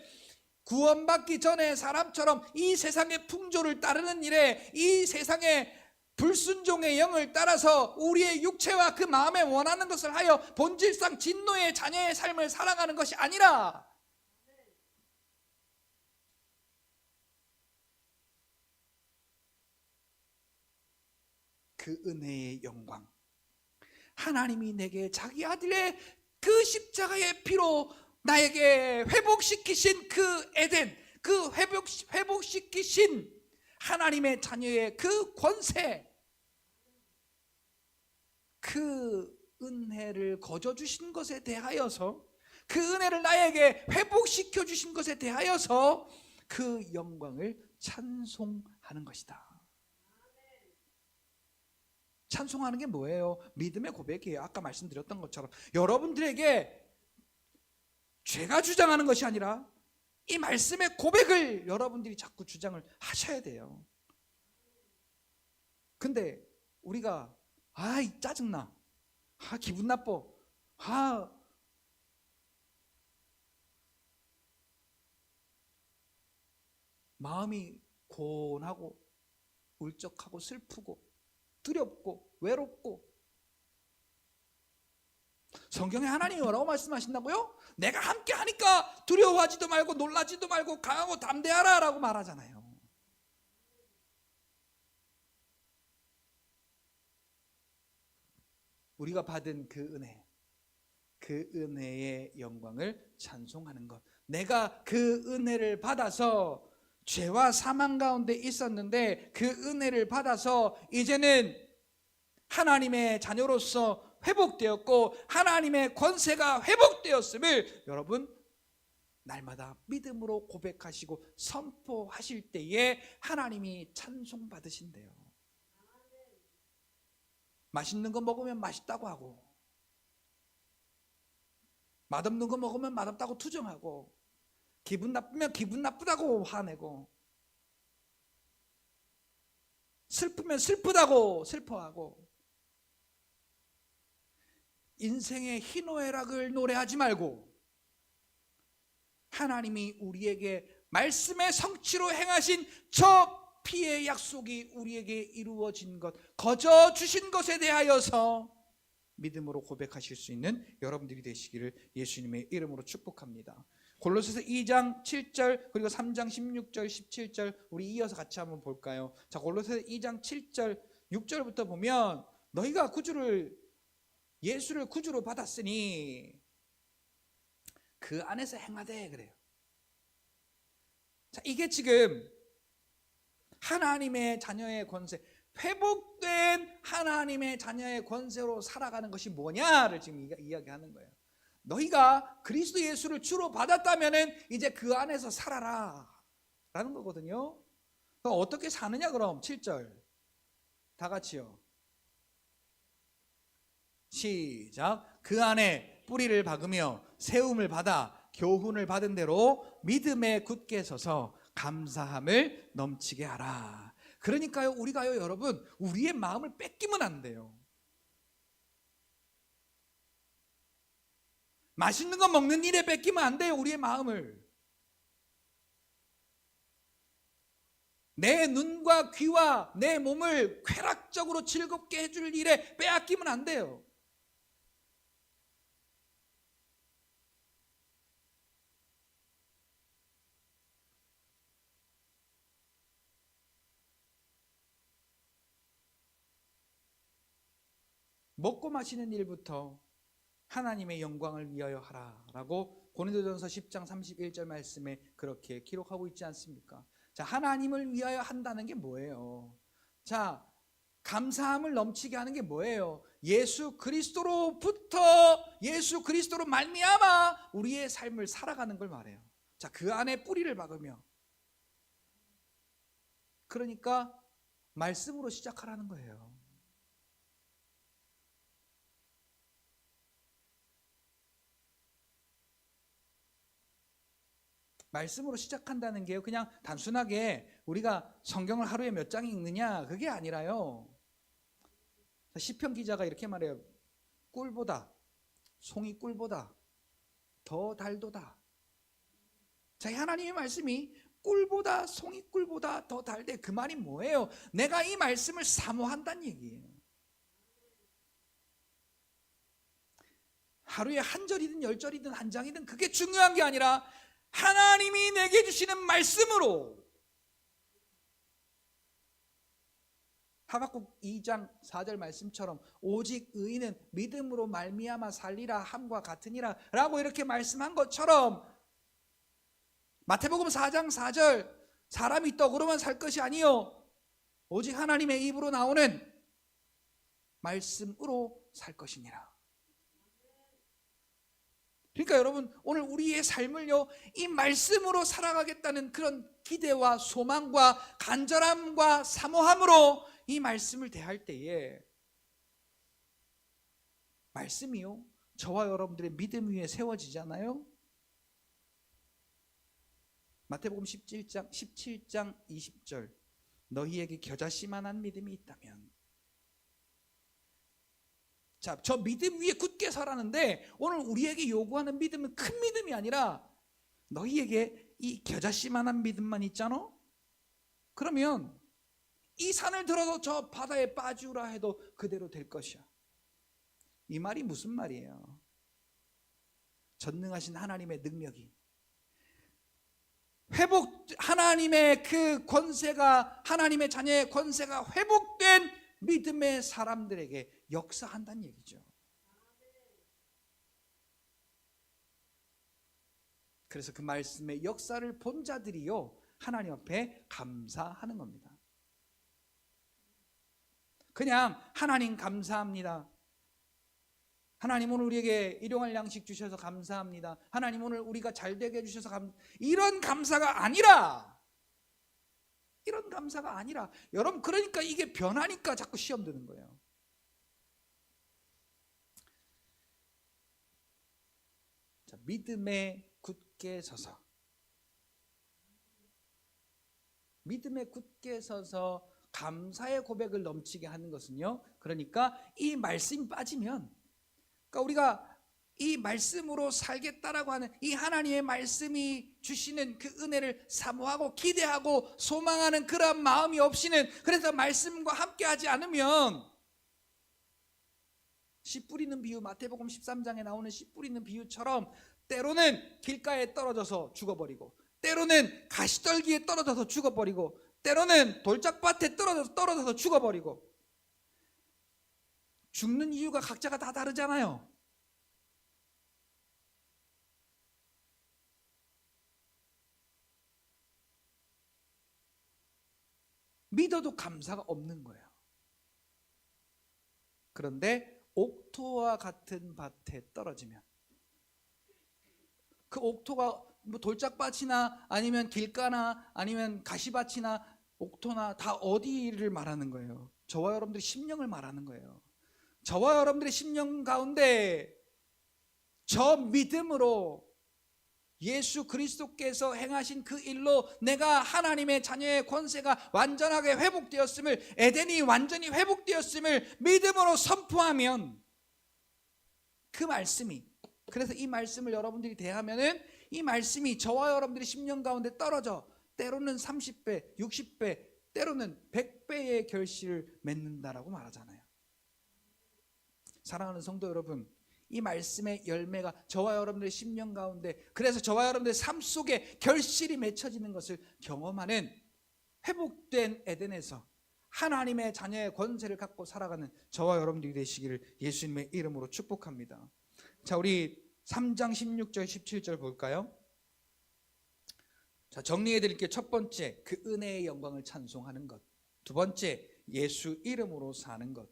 구원받기 전에 사람처럼 이 세상의 풍조를 따르는 일에, 이 세상의 불순종의 영을 따라서 우리의 육체와 그 마음에 원하는 것을 하여 본질상 진노의 자녀의 삶을 살아가는 것이 아니라 그 은혜의 영광, 하나님이 내게 자기 아들의 그 십자가의 피로 나에게 회복시키신 그 에덴, 그 회복시키신 하나님의 자녀의 그 권세, 그 은혜를 거저 주신 것에 대하여서, 그 은혜를 나에게 회복시켜 주신 것에 대하여서 그 영광을 찬송하는 것이다. 찬송하는 게 뭐예요? 믿음의 고백이에요. 아까 말씀드렸던 것처럼 여러분들에게 죄가 주장하는 것이 아니라 이 말씀의 고백을 여러분들이 자꾸 주장을 하셔야 돼요. 근데 우리가 아이 짜증나, 기분 나빠, 마음이 고온하고 울적하고 슬프고 두렵고 외롭고, 성경에 하나님이 뭐라고 말씀하신다고요? 내가 함께 하니까 두려워하지도 말고 놀라지도 말고 강하고 담대하라 라고 말하잖아요. 우리가 받은 그 은혜의 영광을 찬송하는 것, 내가 그 은혜를 받아서 죄와 사망 가운데 있었는데 그 은혜를 받아서 이제는 하나님의 자녀로서 회복되었고 하나님의 권세가 회복되었음을 여러분 날마다 믿음으로 고백하시고 선포하실 때에 하나님이 찬송받으신대요. 맛있는 거 먹으면 맛있다고 하고, 맛없는 거 먹으면 맛없다고 투정하고, 기분 나쁘면 기분 나쁘다고 화내고, 슬프면 슬프다고 슬퍼하고, 인생의 희노애락을 노래하지 말고 하나님이 우리에게 말씀의 성취로 행하신 저 피의 약속이 우리에게 이루어진 것, 거저 주신 것에 대하여서 믿음으로 고백하실 수 있는 여러분들이 되시기를 예수님의 이름으로 축복합니다. 골로새서 2장 7절 그리고 3장 16절 17절 우리 이어서 같이 한번 볼까요? 자, 골로새서 2장 7절 6절부터 보면 너희가 예수를 구주로 받았으니 그 안에서 행하되 그래요. 자, 이게 지금 하나님의 자녀의 권세, 회복된 하나님의 자녀의 권세로 살아가는 것이 뭐냐를 지금 이야기하는 거예요. 너희가 그리스도 예수를 주로 받았다면은 이제 그 안에서 살아라 라는 거거든요. 그럼 어떻게 사느냐? 그럼 7절 다 같이요, 시작. 그 안에 뿌리를 박으며 세움을 받아 교훈을 받은 대로 믿음에 굳게 서서 감사함을 넘치게 하라. 그러니까요, 우리가요 여러분, 우리의 마음을 뺏기면 안 돼요. 맛있는 거 먹는 일에 뺏기면 안 돼요. 우리의 마음을. 내 눈과 귀와 내 몸을 쾌락적으로 즐겁게 해줄 일에 빼앗기면 안 돼요. 먹고 마시는 일부터 하나님의 영광을 위하여 하라라고 고린도전서 10장 31절 말씀에 그렇게 기록하고 있지 않습니까? 자, 하나님을 위하여 한다는 게 뭐예요? 자, 감사함을 넘치게 하는 게 뭐예요? 예수 그리스도로 말미암아 우리의 삶을 살아가는 걸 말해요. 자, 그 안에 뿌리를 박으며, 그러니까 말씀으로 시작하라는 거예요. 말씀으로 시작한다는 게요, 그냥 단순하게 우리가 성경을 하루에 몇 장 읽느냐 그게 아니라요. 시편 기자가 이렇게 말해요. 송이 꿀보다 더 달도다. 자, 하나님의 말씀이 꿀보다 송이 꿀보다 더 달대. 그 말이 뭐예요? 내가 이 말씀을 사모한다는 얘기예요. 하루에 한 절이든 열 절이든 한 장이든 그게 중요한 게 아니라 하나님이 내게 주시는 말씀으로, 하박국 2장 4절 말씀처럼 오직 의인은 믿음으로 말미암아 살리라 함과 같으니라 라고 이렇게 말씀한 것처럼, 마태복음 4장 4절 사람이 떡으로만 살 것이 아니요 오직 하나님의 입으로 나오는 말씀으로 살 것이니라. 그러니까 여러분, 오늘 우리의 삶을요 이 말씀으로 살아가겠다는 그런 기대와 소망과 간절함과 사모함으로 이 말씀을 대할 때에, 말씀이요 저와 여러분들의 믿음 위에 세워지잖아요. 마태복음 17장 20절 너희에게 겨자씨만한 믿음이 있다면. 자, 저 믿음 위에 굳게 서라는데 오늘 우리에게 요구하는 믿음은 큰 믿음이 아니라 너희에게 이 겨자씨만한 믿음만 있잖아? 그러면 이 산을 들어서 저 바다에 빠지라 해도 그대로 될 것이야. 이 말이 무슨 말이에요? 전능하신 하나님의 능력이 하나님의 그 권세가, 하나님의 자녀의 권세가 회복된 믿음의 사람들에게 역사한다는 얘기죠. 그래서 그 말씀의 역사를 본 자들이요 하나님 앞에 감사하는 겁니다. 그냥 하나님 감사합니다. 하나님 오늘 우리에게 일용할 양식 주셔서 감사합니다. 하나님 오늘 우리가 잘 되게 해주셔서 이런 감사가 아니라, 이런 감사가 아니라, 여러분 그러니까 이게 변하니까 자꾸 시험 드는 거예요. 자, 믿음에 굳게 서서, 믿음에 굳게 서서 감사의 고백을 넘치게 하는 것은요, 그러니까 이 말씀이 빠지면, 그러니까 우리가 이 말씀으로 살겠다라고 하는 이 하나님의 말씀이 주시는 그 은혜를 사모하고 기대하고 소망하는 그런 마음이 없이는, 그래서 말씀과 함께하지 않으면 씨 뿌리는 비유, 마태복음 13장에 나오는 씨 뿌리는 비유처럼 때로는 길가에 떨어져서 죽어버리고, 때로는 가시떨기에 떨어져서 죽어버리고, 때로는 돌짝밭에 떨어져서 죽어버리고. 죽는 이유가 각자가 다 다르잖아요. 믿어도 감사가 없는 거예요. 그런데 옥토와 같은 밭에 떨어지면, 그 옥토가 뭐 돌짝밭이나 아니면 길가나 아니면 가시밭이나 옥토나 다 어디를 말하는 거예요? 저와 여러분들의 심령을 말하는 거예요. 저와 여러분들의 심령 가운데 저 믿음으로 예수 그리스도께서 행하신 그 일로 내가 하나님의 자녀의 권세가 완전하게 회복되었음을, 에덴이 완전히 회복되었음을 믿음으로 선포하면 그 말씀이, 그래서 이 말씀을 여러분들이 대하면은 이 말씀이 저와 여러분들의 심령 가운데 떨어져 때로는 30배, 60배, 때로는 100배의 결실을 맺는다라고 말하잖아요. 사랑하는 성도 여러분, 이 말씀의 열매가 저와 여러분들의 심령 가운데, 그래서 저와 여러분들의 삶 속에 결실이 맺혀지는 것을 경험하는 회복된 에덴에서 하나님의 자녀의 권세를 갖고 살아가는 저와 여러분들이 되시기를 예수님의 이름으로 축복합니다. 자, 우리 3장 16절 17절 볼까요? 자, 정리해 드릴게요. 첫 번째, 그 은혜의 영광을 찬송하는 것. 두 번째, 예수 이름으로 사는 것.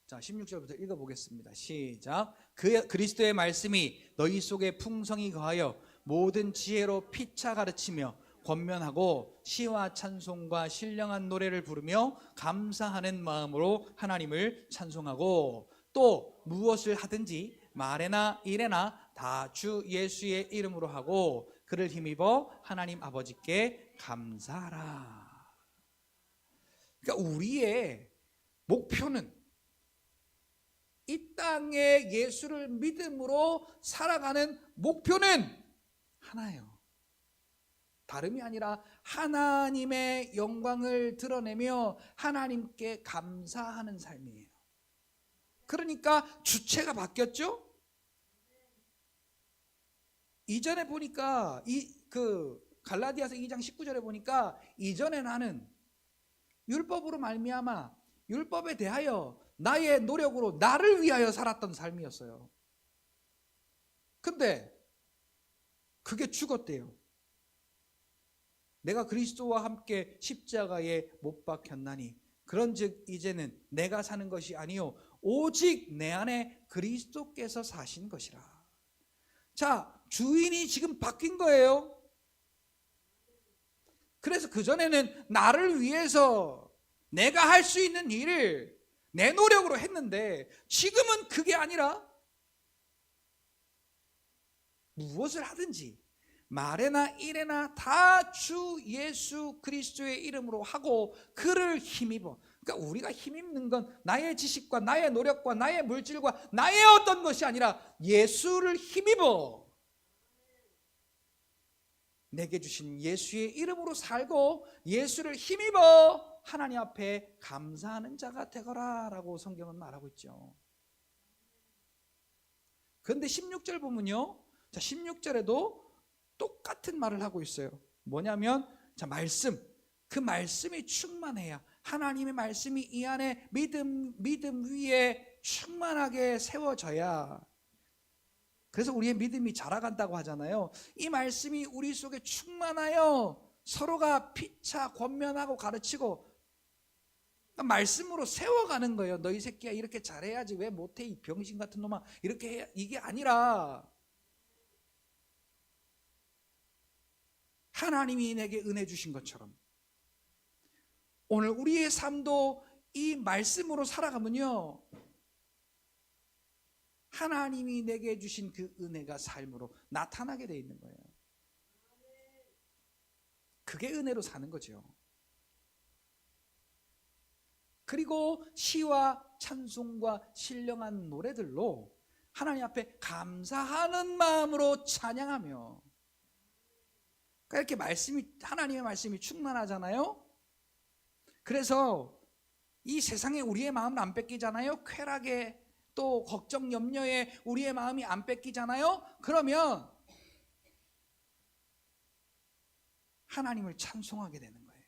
자, 16절부터 읽어보겠습니다. 시작. 그리스도의 말씀이 너희 속에 풍성히 거하여 모든 지혜로 피차 가르치며 권면하고 시와 찬송과 신령한 노래를 부르며 감사하는 마음으로 하나님을 찬송하고, 또 무엇을 하든지 말에나 일에나 다 주 예수의 이름으로 하고 그를 힘입어 하나님 아버지께 감사하라. 그러니까 우리의 목표는 이 땅에 예수를 믿음으로 살아가는 목표는 하나예요. 다름이 아니라 하나님의 영광을 드러내며 하나님께 감사하는 삶이에요. 그러니까 주체가 바뀌었죠? 이전에 보니까 갈라디아서 2장 19절에 보니까 이전에 나는 율법으로 말미암아 율법에 대하여 나의 노력으로 나를 위하여 살았던 삶이었어요. 근데 그게 죽었대요. 내가 그리스도와 함께 십자가에 못 박혔나니 그런즉 이제는 내가 사는 것이 아니요 오직 내 안에 그리스도께서 사신 것이라. 자, 주인이 지금 바뀐 거예요. 그래서 그전에는 나를 위해서 내가 할 수 있는 일을 내 노력으로 했는데 지금은 그게 아니라 무엇을 하든지 말에나 일에나 다 주 예수 그리스도의 이름으로 하고 그를 힘입어. 그러니까 우리가 힘입는 건 나의 지식과 나의 노력과 나의 물질과 나의 어떤 것이 아니라 예수를 힘입어. 내게 주신 예수의 이름으로 살고 예수를 힘입어 하나님 앞에 감사하는 자가 되거라 라고 성경은 말하고 있죠. 그런데 16절 보면요, 자 16절에도 똑같은 말을 하고 있어요. 뭐냐면 자 말씀, 그 말씀이 충만해야, 하나님의 말씀이 이 안에 믿음 위에 충만하게 세워져야, 그래서 우리의 믿음이 자라간다고 하잖아요. 이 말씀이 우리 속에 충만하여 서로가 피차 권면하고 가르치고 말씀으로 세워가는 거예요. 너 이 새끼야 이렇게 잘해야지 왜 못해 이 병신 같은 놈아 이렇게 해. 이게 아니라 하나님이 내게 은혜 주신 것처럼 오늘 우리의 삶도 이 말씀으로 살아가면요, 하나님이 내게 주신 그 은혜가 삶으로 나타나게 돼 있는 거예요. 그게 은혜로 사는 거죠. 그리고 시와 찬송과 신령한 노래들로 하나님 앞에 감사하는 마음으로 찬양하며, 그러니까 이렇게 말씀이, 하나님의 말씀이 충만하잖아요. 그래서 이 세상에 우리의 마음을 안 뺏기잖아요. 쾌락에 또 걱정 염려에 우리의 마음이 안 뺏기잖아요. 그러면 하나님을 찬송하게 되는 거예요.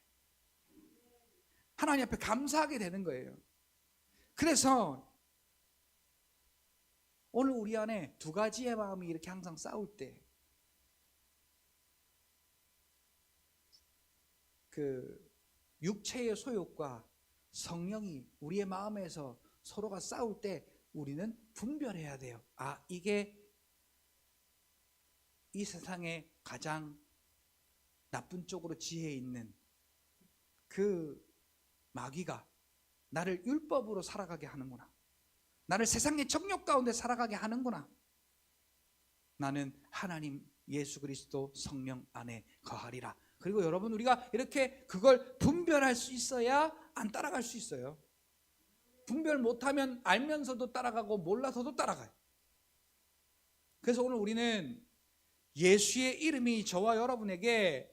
하나님 앞에 감사하게 되는 거예요. 그래서 오늘 우리 안에 두 가지의 마음이 이렇게 항상 싸울 때, 그 육체의 소욕과 성령이 우리의 마음에서 서로가 싸울 때 우리는 분별해야 돼요. 아, 이게 이 세상에 가장 나쁜 쪽으로 지혜 있는 그 마귀가 나를 율법으로 살아가게 하는구나. 나를 세상의 정욕 가운데 살아가게 하는구나. 나는 하나님 예수 그리스도 성령 안에 거하리라. 그리고 여러분, 우리가 이렇게 그걸 분별할 수 있어야 안 따라갈 수 있어요. 분별 못하면 알면서도 따라가고 몰라서도 따라가요. 그래서 오늘 우리는 예수의 이름이 저와 여러분에게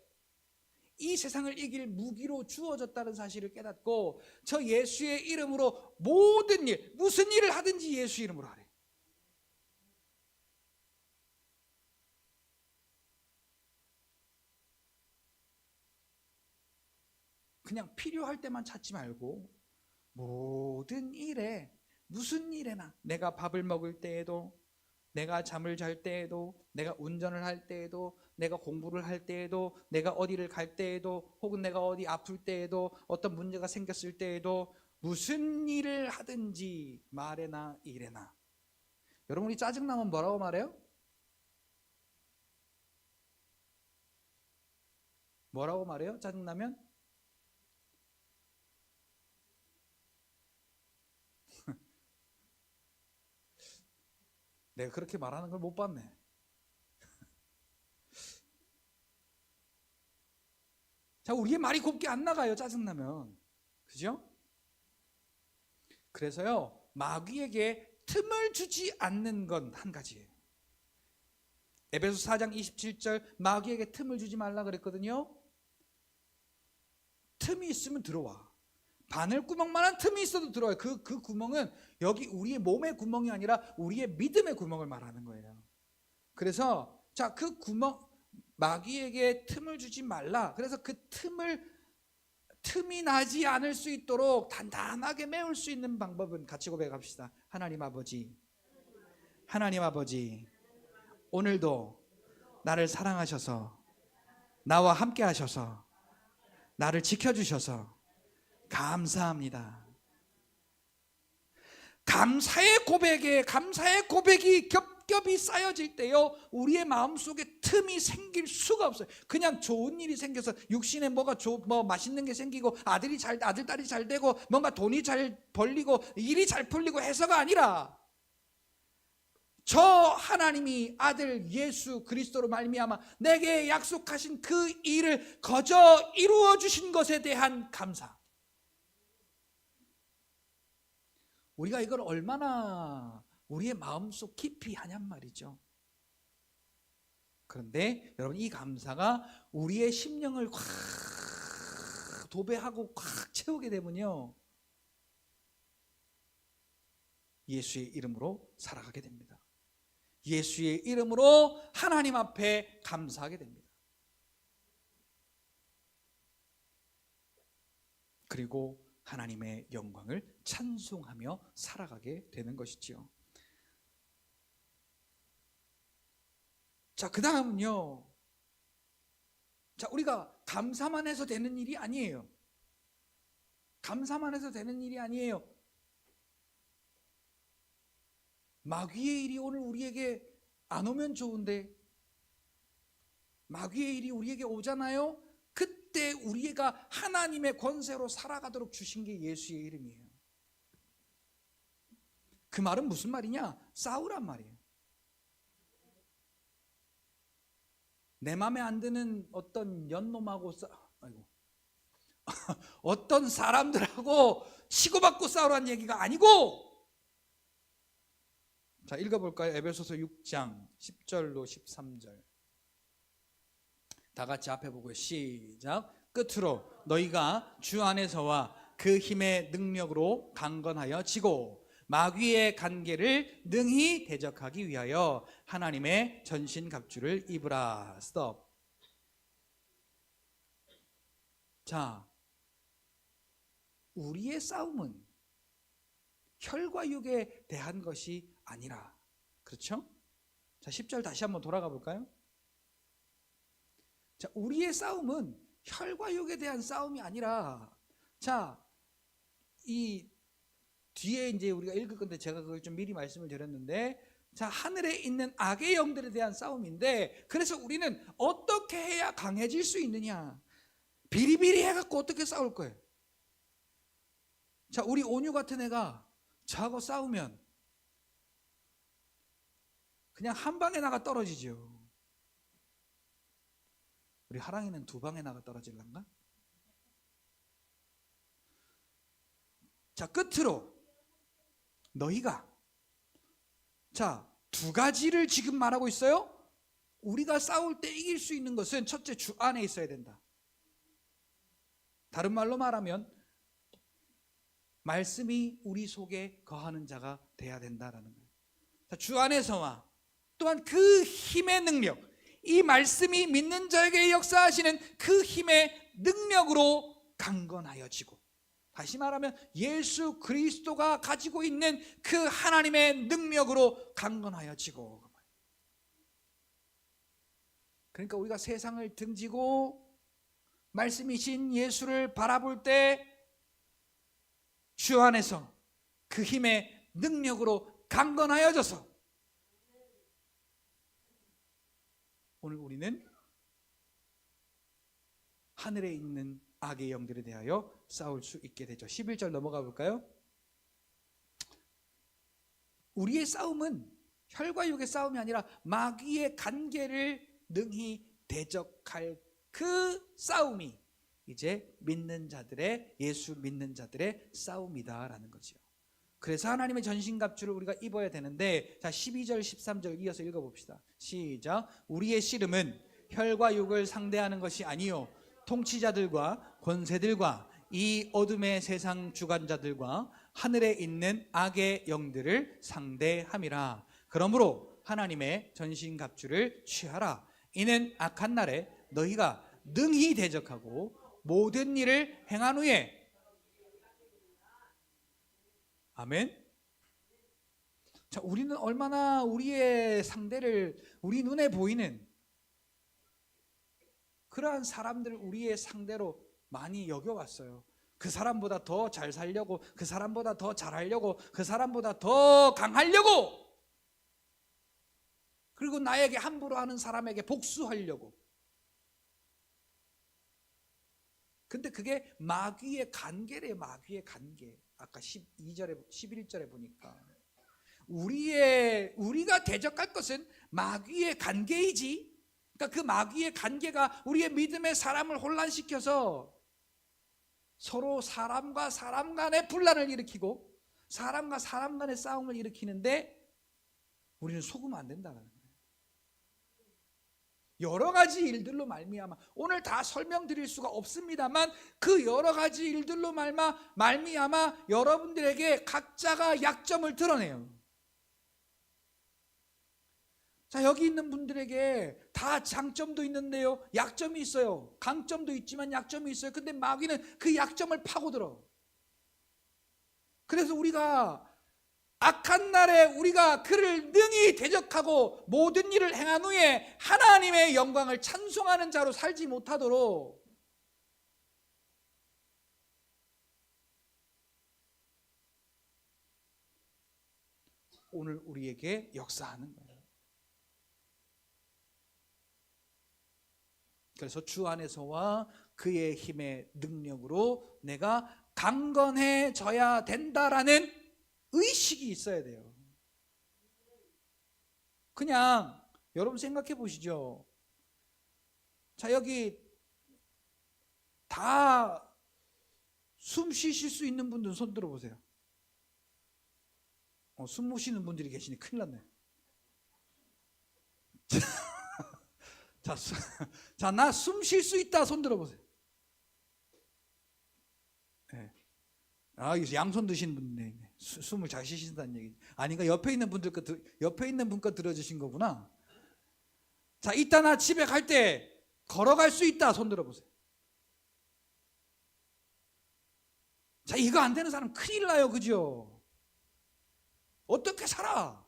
이 세상을 이길 무기로 주어졌다는 사실을 깨닫고, 저 예수의 이름으로 모든 일, 무슨 일을 하든지 예수 이름으로 하래. 그냥 필요할 때만 찾지 말고 모든 일에, 무슨 일에나, 내가 밥을 먹을 때에도, 내가 잠을 잘 때에도, 내가 운전을 할 때에도, 내가 공부를 할 때에도, 내가 어디를 갈 때에도, 혹은 내가 어디 아플 때에도, 어떤 문제가 생겼을 때에도 무슨 일을 하든지 말에나 일에나. 여러분이 짜증나면 뭐라고 말해요? 뭐라고 말해요? 짜증나면? 내가 그렇게 말하는 걸 못 봤네. 자, 우리의 말이 곱게 안 나가요, 짜증나면. 그죠? 그래서요, 마귀에게 틈을 주지 않는 건 한 가지예요. 에베소 4장 27절, 마귀에게 틈을 주지 말라 그랬거든요. 틈이 있으면 들어와. 바늘구멍만한 틈이 있어도 들어와요. 그 구멍은 여기 우리의 몸의 구멍이 아니라 우리의 믿음의 구멍을 말하는 거예요. 그래서 자, 그 구멍, 마귀에게 틈을 주지 말라. 그래서 그 틈이 나지 않을 수 있도록 단단하게 메울 수 있는 방법은 같이 고백합시다. 하나님 아버지, 하나님 아버지, 오늘도 나를 사랑하셔서 나와 함께 하셔서 나를 지켜주셔서 감사합니다. 감사의 고백이 겹겹이 쌓여질 때요, 우리의 마음속에 틈이 생길 수가 없어요. 그냥 좋은 일이 생겨서, 육신에 뭐 맛있는 게 생기고 아들 딸이 잘 되고 뭔가 돈이 잘 벌리고 일이 잘 풀리고 해서가 아니라, 저 하나님이 아들 예수 그리스도로 말미암아 내게 약속하신 그 일을 거저 이루어 주신 것에 대한 감사. 우리가 이걸 얼마나 우리의 마음속 깊이 하냔 말이죠. 그런데 여러분, 이 감사가 우리의 심령을 꽉 도배하고 꽉 채우게 되면요, 예수의 이름으로 살아가게 됩니다. 예수의 이름으로 하나님 앞에 감사하게 됩니다. 그리고 하나님의 영광을 찬송하며 살아가게 되는 것이지요. 자, 그 다음은요, 자, 우리가 감사만 해서 되는 일이 아니에요. 감사만 해서 되는 일이 아니에요. 마귀의 일이 오늘 우리에게 안 오면 좋은데, 마귀의 일이 우리에게 오잖아요. 그때 우리가 하나님의 권세로 살아가도록 주신 게 예수의 이름이에요. 그 말은 무슨 말이냐? 싸우란 말이에요. 내 맘에 안 드는 어떤 연놈하고 어떤 사람들하고 치고받고 싸우라는 얘기가 아니고, 자, 읽어볼까요? 에베소서 6장 10절로 13절. 다 같이 앞에 보고 시작. 끝으로 너희가 주 안에서와 그 힘의 능력으로 강건하여 지고 마귀의 간계를 능히 대적하기 위하여 하나님의 전신갑주를 입으라. 스톱. 자, 우리의 싸움은 혈과 육에 대한 것이 아니라, 그렇죠? 자, 10절 다시 한번 돌아가 볼까요? 자, 우리의 싸움은 혈과 육에 대한 싸움이 아니라, 자, 이 뒤에 이제 우리가 읽을 건데 제가 그걸 좀 미리 말씀을 드렸는데, 자, 하늘에 있는 악의 영들에 대한 싸움인데, 그래서 우리는 어떻게 해야 강해질 수 있느냐? 비리비리 해갖고 어떻게 싸울 거예요? 자, 우리 온유 같은 애가 저하고 싸우면 그냥 한 방에 나가 떨어지죠. 우리 하랑이는 두 방에 나가 떨어질란가? 자, 끝으로 너희가, 자, 두 가지를 지금 말하고 있어요. 우리가 싸울 때 이길 수 있는 것은 첫째, 주 안에 있어야 된다. 다른 말로 말하면 말씀이 우리 속에 거하는 자가 돼야 된다라는 거예요. 자, 주 안에서와 또한 그 힘의 능력, 이 말씀이 믿는 자에게 역사하시는 그 힘의 능력으로 강건하여지고, 다시 말하면 예수 그리스도가 가지고 있는 그 하나님의 능력으로 강건하여지고. 그러니까 우리가 세상을 등지고 말씀이신 예수를 바라볼 때 주 안에서 그 힘의 능력으로 강건하여져서 오늘 우리는 하늘에 있는 악의 영들에 대하여 싸울 수 있게 되죠. 11절 넘어가 볼까요? 우리의 싸움은 혈과 육의 싸움이 아니라 마귀의 간계를 능히 대적할 그 싸움이 이제 믿는 자들의, 예수 믿는 자들의 싸움이다라는 거죠. 그래서 하나님의 전신갑주를 우리가 입어야 되는데, 자, 12절 13절 이어서 읽어봅시다. 시작. 우리의 씨름은 혈과 육을 상대하는 것이 아니요 통치자들과 권세들과 이 어둠의 세상 주관자들과 하늘에 있는 악의 영들을 상대함이라. 그러므로 하나님의 전신갑주를 취하라. 이는 악한 날에 너희가 능히 대적하고 모든 일을 행한 후에, 아멘. 자, 우리는 얼마나 우리의 상대를, 우리 눈에 보이는 그러한 사람들을 우리의 상대로 많이 여겨왔어요. 그 사람보다 더 잘 살려고, 그 사람보다 더 잘하려고, 그 사람보다 더 강하려고, 그리고 나에게 함부로 하는 사람에게 복수하려고. 근데 그게 마귀의 관계래요. 마귀의 관계. 아까 12절에 11절에 보니까 우리가 대적할 것은 마귀의 관계이지. 그러니까 그 마귀의 관계가 우리의 믿음의 사람을 혼란시켜서 서로 사람과 사람 간의 분란을 일으키고 사람과 사람 간의 싸움을 일으키는데 우리는 속으면 안 된다는 거예요. 여러 가지 일들로 말미암아, 오늘 다 설명드릴 수가 없습니다만 그 여러 가지 일들로 말미암아 여러분들에게 각자가 약점을 드러내요. 자, 여기 있는 분들에게 다 장점도 있는데요, 약점이 있어요. 강점도 있지만 약점이 있어요. 근데 마귀는 그 약점을 파고들어. 그래서 우리가 악한 날에 우리가 그를 능히 대적하고 모든 일을 행한 후에 하나님의 영광을 찬송하는 자로 살지 못하도록 오늘 우리에게 역사하는 거예요. 그래서 주 안에서와 그의 힘의 능력으로 내가 강건해져야 된다라는 의식이 있어야 돼요. 그냥 여러분 생각해 보시죠. 자, 여기 다 숨 쉬실 수 있는 분들은 손 들어보세요. 숨 못 쉬는 분들이 계시니 큰일 났네. 자, 나 숨 쉴 수 있다 손 들어보세요. 네. 양손 드시는 분네, 숨을 잘 쉬신다는 얘기. 아닌가? 옆에 있는 분 거 들어주신 거구나. 자, 이따 나 집에 갈 때 걸어갈 수 있다 손 들어보세요. 자, 이거 안 되는 사람 큰일 나요, 그죠? 어떻게 살아?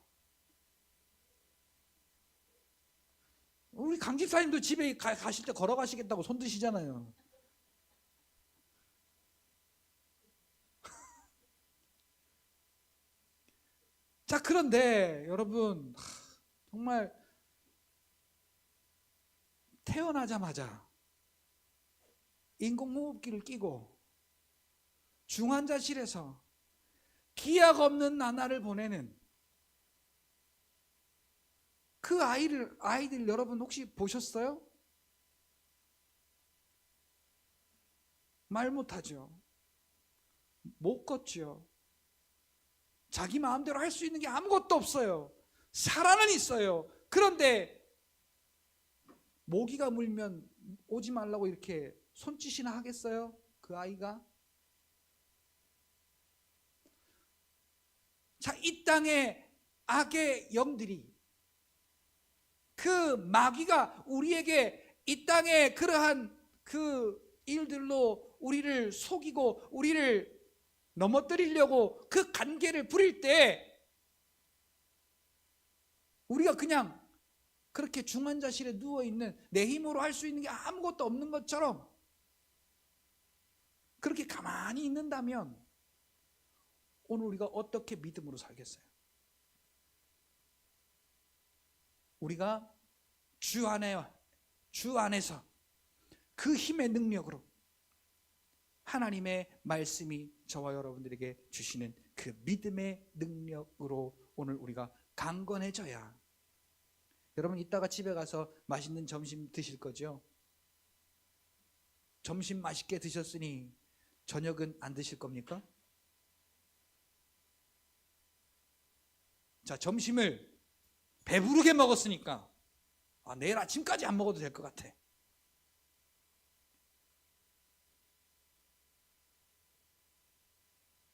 우리 강집사님도 집에 가실 때 걸어가시겠다고 손 드시잖아요. 자, 그런데 여러분, 정말 태어나자마자 인공호흡기를 끼고 중환자실에서 기약 없는 나날을 보내는 그 아이들 여러분 혹시 보셨어요? 말 못하죠. 못 걷죠. 자기 마음대로 할 수 있는 게 아무것도 없어요. 살아는 있어요. 그런데 모기가 물면 오지 말라고 이렇게 손짓이나 하겠어요? 그 아이가? 자, 이 땅에 악의 영들이, 그 마귀가 우리에게 이 땅에 그러한 그 일들로 우리를 속이고 우리를 넘어뜨리려고 그 관계를 부릴 때 우리가 그냥 그렇게 중환자실에 누워있는, 내 힘으로 할 수 있는 게 아무것도 없는 것처럼 그렇게 가만히 있는다면 오늘 우리가 어떻게 믿음으로 살겠어요? 우리가 주 안에서 그 힘의 능력으로 하나님의 말씀이 저와 여러분들에게 주시는 그 믿음의 능력으로 오늘 우리가 강건해져야. 여러분, 이따가 집에 가서 맛있는 점심 드실 거죠? 점심 맛있게 드셨으니 저녁은 안 드실 겁니까? 자, 점심을 배부르게 먹었으니까 내일 아침까지 안 먹어도 될 것 같아.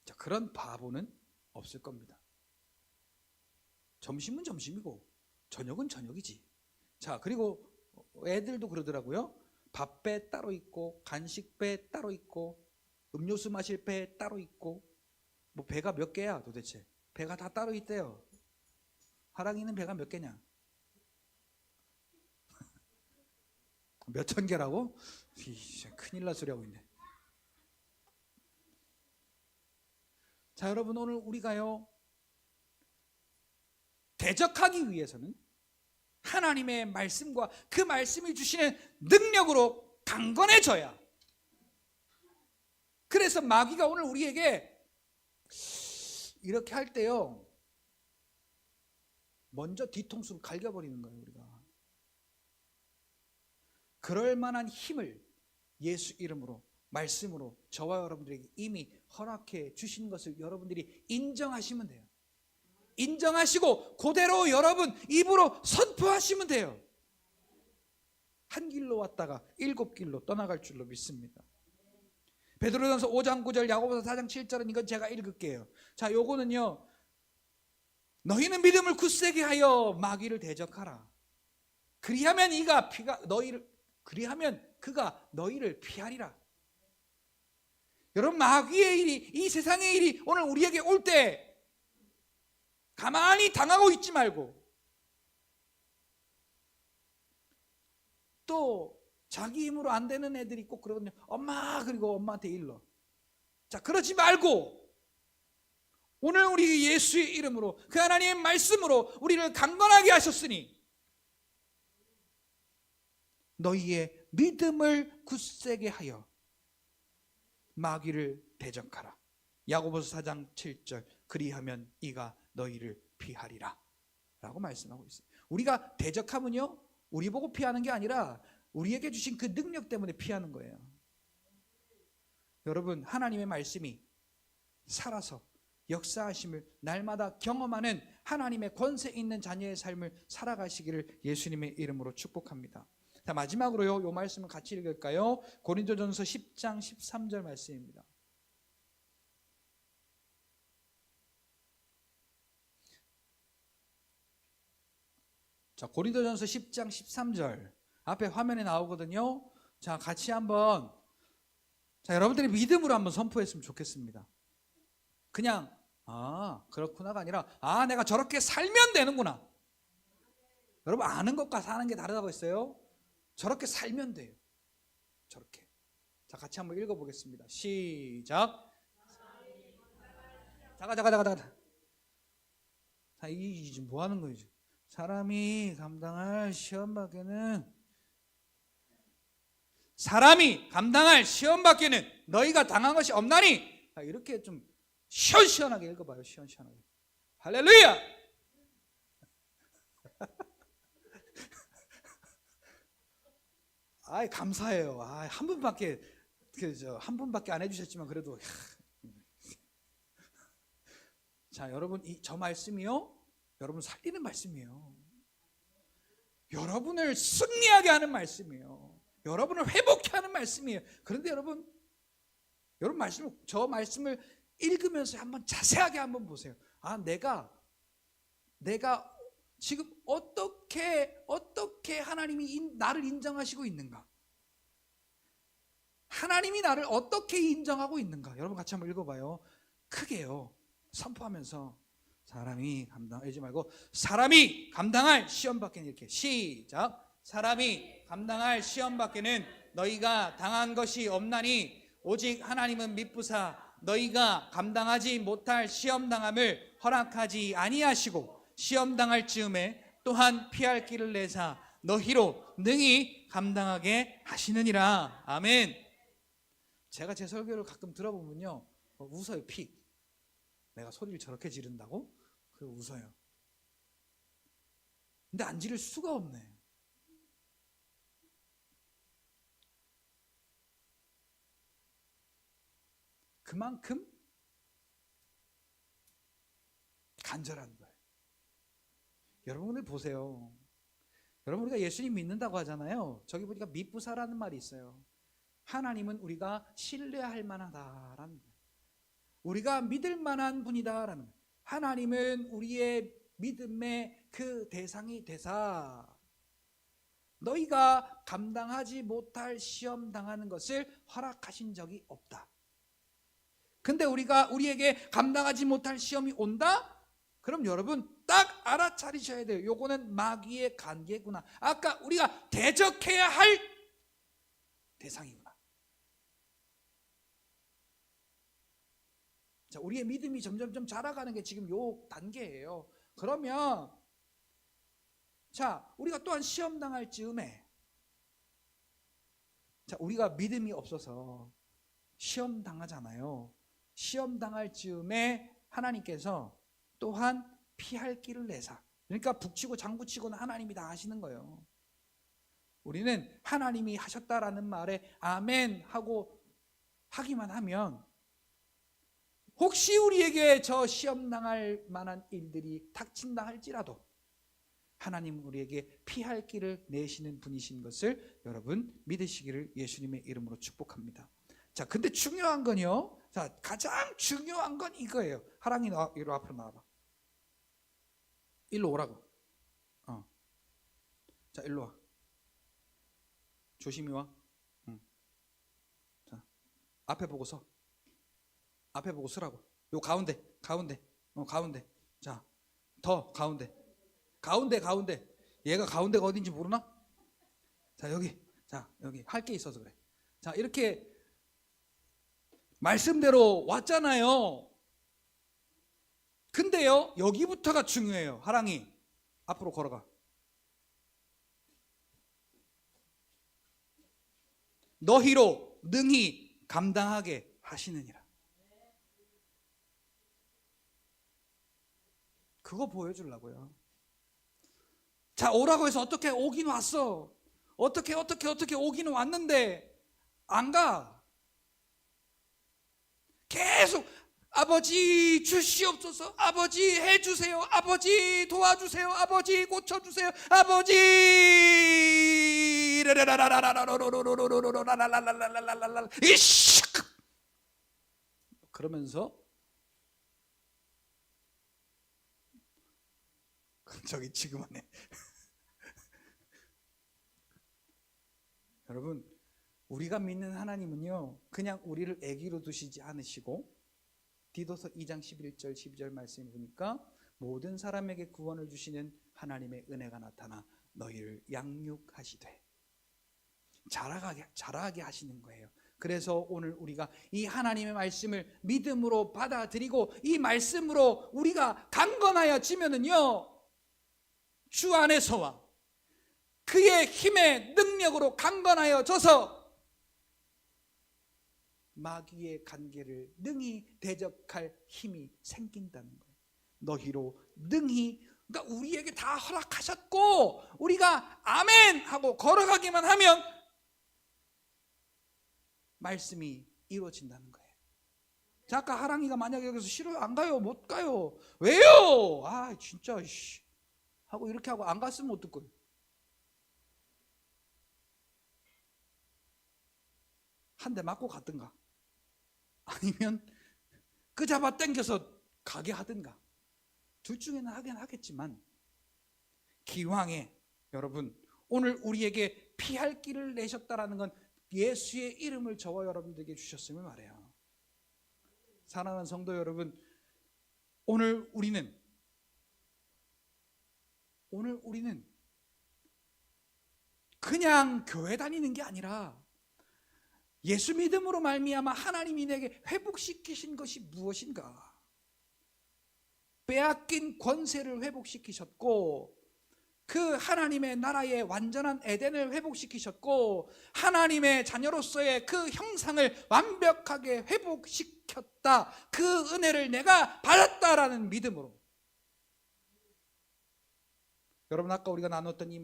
자, 그런 바보는 없을 겁니다. 점심은 점심이고 저녁은 저녁이지. 자, 그리고 애들도 그러더라고요. 밥배 따로 있고 간식배 따로 있고 음료수 마실 배 따로 있고. 뭐 배가 몇 개야 도대체? 배가 다 따로 있대요. 하랑이는 배가 몇 개냐? 몇천 개라고? 큰일 날 소리 하고 있네. 자, 여러분, 오늘 우리가요 대적하기 위해서는 하나님의 말씀과 그 말씀이 주시는 능력으로 강건해져야. 그래서 마귀가 오늘 우리에게 이렇게 할 때요, 먼저 뒤통수를 갈겨버리는 거예요. 우리가 그럴 만한 힘을 예수 이름으로 말씀으로 저와 여러분들에게 이미 허락해 주신 것을 여러분들이 인정하시면 돼요. 인정하시고 그대로 여러분 입으로 선포하시면 돼요. 한 길로 왔다가 7길로 떠나갈 줄로 믿습니다. 베드로전서 5장 9절, 야고보서 4장 7절은 이건 제가 읽을게요. 자, 요거는요, 너희는 믿음을 굳세게 하여 마귀를 대적하라. 그리하면 그가 너희를 피하리라. 여러분, 마귀의 일이, 이 세상의 일이 오늘 우리에게 올 때 가만히 당하고 있지 말고, 또 자기 힘으로 안 되는 애들이 꼭 그러거든요. 엄마, 그리고 엄마한테 일러. 자, 그러지 말고 오늘 우리 예수의 이름으로 그 하나님의 말씀으로 우리를 강건하게 하셨으니 너희의 믿음을 굳세게 하여 마귀를 대적하라. 야고보서 4장 7절, 그리하면 이가 너희를 피하리라 라고 말씀하고 있어요. 우리가 대적하면요, 우리 보고 피하는 게 아니라 우리에게 주신 그 능력 때문에 피하는 거예요. 여러분, 하나님의 말씀이 살아서 역사하심을 날마다 경험하는 하나님의 권세 있는 자녀의 삶을 살아가시기를 예수님의 이름으로 축복합니다. 자, 마지막으로요, 요 말씀을 같이 읽을까요? 고린도전서 10장 13절 말씀입니다. 자, 고린도전서 10장 13절 앞에 화면에 나오거든요. 자, 같이 한번, 자, 여러분들이 믿음으로 한번 선포했으면 좋겠습니다. 그냥 그렇구나가 아니라 내가 저렇게 살면 되는구나. 여러분, 아는 것과 사는 게 다르다고 했어요. 저렇게 살면 돼요. 저렇게. 자, 같이 한번 읽어보겠습니다. 시작. 잠깐. 자, 이 지금 뭐 하는 거예요? 사람이 감당할 시험 밖에는 너희가 당한 것이 없나니. 자, 이렇게 좀 시원시원하게 읽어봐요. 시원시원하게. 할렐루야. 감사해요. 한 분밖에 안 해주셨지만 그래도. 자, 여러분, 저 말씀이요, 여러분 살리는 말씀이에요. 여러분을 승리하게 하는 말씀이에요. 여러분을 회복케 하는 말씀이에요. 그런데 여러분 저 말씀을 읽으면서 한번 자세하게 한번 보세요. 내가 지금 어떻게 하나님이 나를 인정하시고 있는가? 하나님이 나를 어떻게 인정하고 있는가? 여러분 같이 한번 읽어봐요. 크게요. 선포하면서 사람이 감당할 시험 밖에는, 이렇게 시작. 사람이 감당할 시험 밖에는 너희가 당한 것이 없나니 오직 하나님은 미쁘사 너희가 감당하지 못할 시험 당함을 허락하지 아니하시고 시험 당할 즈음에 또한 피할 길을 내사 너희로 능히 감당하게 하시느니라. 아멘. 제가 제 설교를 가끔 들어보면요, 웃어요. 내가 소리를 저렇게 지른다고? 그리고 웃어요. 근데 안 지를 수가 없네. 그만큼 간절한 거예요. 여러분들 보세요. 여러분, 우리가 예수님 믿는다고 하잖아요. 저기 보니까 미쁘사라는 말이 있어요. 하나님은 우리가 신뢰할 만하다라는 거예요. 우리가 믿을 만한 분이다라는 거예요. 하나님은 우리의 믿음의 그 대상이 되사 너희가 감당하지 못할 시험 당하는 것을 허락하신 적이 없다. 근데 우리에게 감당하지 못할 시험이 온다? 그럼 여러분 딱 알아차리셔야 돼요. 요거는 마귀의 관계구나. 아까 우리가 대적해야 할 대상이구나. 자, 우리의 믿음이 점점점 자라가는 게 지금 요 단계예요. 그러면 자, 우리가 또한 시험 당할 즈음에, 자, 우리가 믿음이 없어서 시험 당하잖아요. 시험 당할 즈음에 하나님께서 또한 피할 길을 내사, 그러니까 북치고 장구치고는 하나님이 다 하시는 거예요. 우리는 하나님이 하셨다라는 말에 아멘 하고 하기만 하면 혹시 우리에게 저 시험 당할 만한 일들이 닥친다 할지라도 하나님은 우리에게 피할 길을 내시는 분이신 것을 여러분 믿으시기를 예수님의 이름으로 축복합니다. 자, 근데 중요한 건요. 자, 가장 중요한 건 이거예요. 하랑이 이리 앞으로 나와봐. 일로 오라고. 자, 일로 와. 조심히 와. 자, 앞에 보고 서. 앞에 보고 서라고. 요 가운데. 가운데. 자, 더 가운데. 가운데. 얘가 가운데가 어딘지 모르나? 자, 여기. 자, 여기 할 게 있어서 그래. 자, 이렇게 말씀대로 왔잖아요. 근데요, 여기부터가 중요해요. 하랑이 앞으로 걸어가. 너희로 능히 감당하게 하시느니라. 그거 보여주려고요. 자, 오라고 해서 어떻게 오긴 왔어. 어떻게 오기는 왔는데 안 가. 계속 아버지 주시옵소서, 아버지 해주세요, 아버지 도와주세요, 아버지 고쳐주세요, 아버지 이씨 그러면서 저기 지금 하네. 여러분, 우리가 믿는 하나님은요 그냥 우리를 애기로 두시지 않으시고 디도서 2장 11절 12절 말씀을 보니까 모든 사람에게 구원을 주시는 하나님의 은혜가 나타나 너희를 양육하시되 자라게 하시는 거예요. 그래서 오늘 우리가 이 하나님의 말씀을 믿음으로 받아들이고 이 말씀으로 우리가 강건하여지면은요 주 안에서와 그의 힘의 능력으로 강건하여져서 마귀의 관계를 능히 대적할 힘이 생긴다는 거예요. 너희로 능히, 그러니까 우리에게 다 허락하셨고 우리가 아멘 하고 걸어가기만 하면 말씀이 이루어진다는 거예요. 자, 아까 하랑이가 만약에 여기서 싫어요, 안 가요, 못 가요, 왜요? 아 진짜 하고 이렇게 하고 안 갔으면 어떡해요? 한 대 맞고 갔든가 아니면 그 잡아 당겨서 가게 하든가 둘 중에는 하긴 하겠지만 기왕에 여러분 오늘 우리에게 피할 길을 내셨다라는 건 예수의 이름을 저와 여러분들에게 주셨음을 말해요. 사랑하는 성도 여러분, 오늘 우리는 그냥 교회 다니는 게 아니라 예수 믿음으로 말미암아 하나님이 내게 회복시키신 것이 무엇인가? 빼앗긴 권세를 회복시키셨고 그 하나님의 나라의 완전한 에덴을 회복시키셨고 하나님의 자녀로서의 그 형상을 완벽하게 회복시켰다. 그 은혜를 내가 받았다라는 믿음으로. 여러분, 아까 우리가 나눴던 이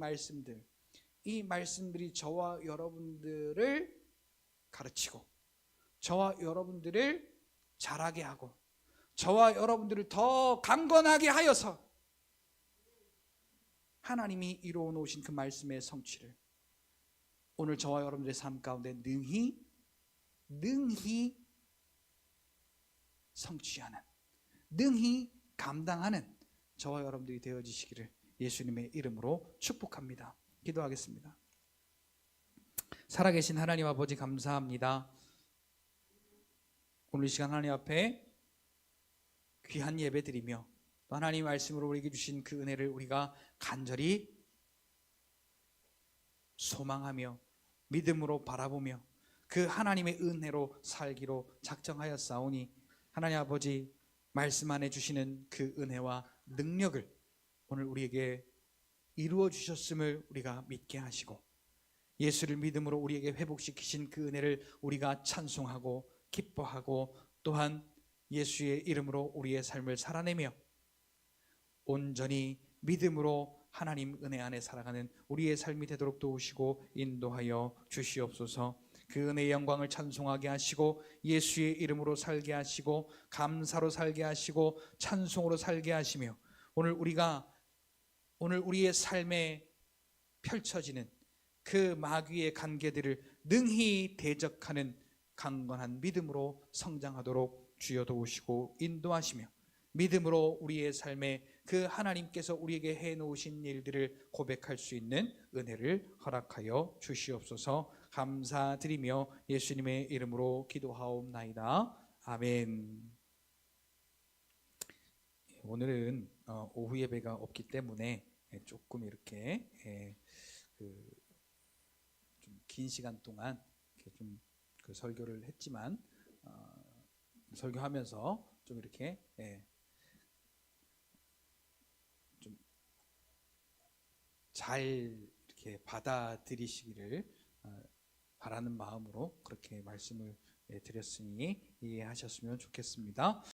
말씀들이 저와 여러분들을 가르치고 저와 여러분들을 자라게 하고 저와 여러분들을 더 강건하게 하여서 하나님이 이루어 놓으신 그 말씀의 성취를 오늘 저와 여러분들의 삶 가운데 능히 성취하는, 능히 감당하는 저와 여러분들이 되어지시기를 예수님의 이름으로 축복합니다. 기도하겠습니다. 살아계신 하나님 아버지, 감사합니다. 오늘 이 시간 하나님 앞에 귀한 예배 드리며 또 하나님 말씀으로 우리에게 주신 그 은혜를 우리가 간절히 소망하며 믿음으로 바라보며 그 하나님의 은혜로 살기로 작정하였사오니 하나님 아버지, 말씀 안에 주시는 그 은혜와 능력을 오늘 우리에게 이루어 주셨음을 우리가 믿게 하시고 예수를 믿음으로 우리에게 회복시키신 그 은혜를 우리가 찬송하고 기뻐하고 또한 예수의 이름으로 우리의 삶을 살아내며 온전히 믿음으로 하나님 은혜 안에 살아가는 우리의 삶이 되도록 도우시고 인도하여 주시옵소서. 그 은혜의 영광을 찬송하게 하시고 예수의 이름으로 살게 하시고 감사로 살게 하시고 찬송으로 살게 하시며 오늘 우리의 삶에 펼쳐지는 그 마귀의 관계들을 능히 대적하는 강건한 믿음으로 성장하도록 주여 도우시고 인도하시며 믿음으로 우리의 삶에 그 하나님께서 우리에게 해놓으신 일들을 고백할 수 있는 은혜를 허락하여 주시옵소서. 감사드리며 예수님의 이름으로 기도하옵나이다. 아멘. 오늘은 오후 예배가 없기 때문에 조금 이렇게 좀 긴 시간 동안 좀 그 설교를 했지만 설교하면서 좀 이렇게 좀 잘 이렇게 받아들이시기를 바라는 마음으로 그렇게 말씀을 드렸으니 이해하셨으면 좋겠습니다.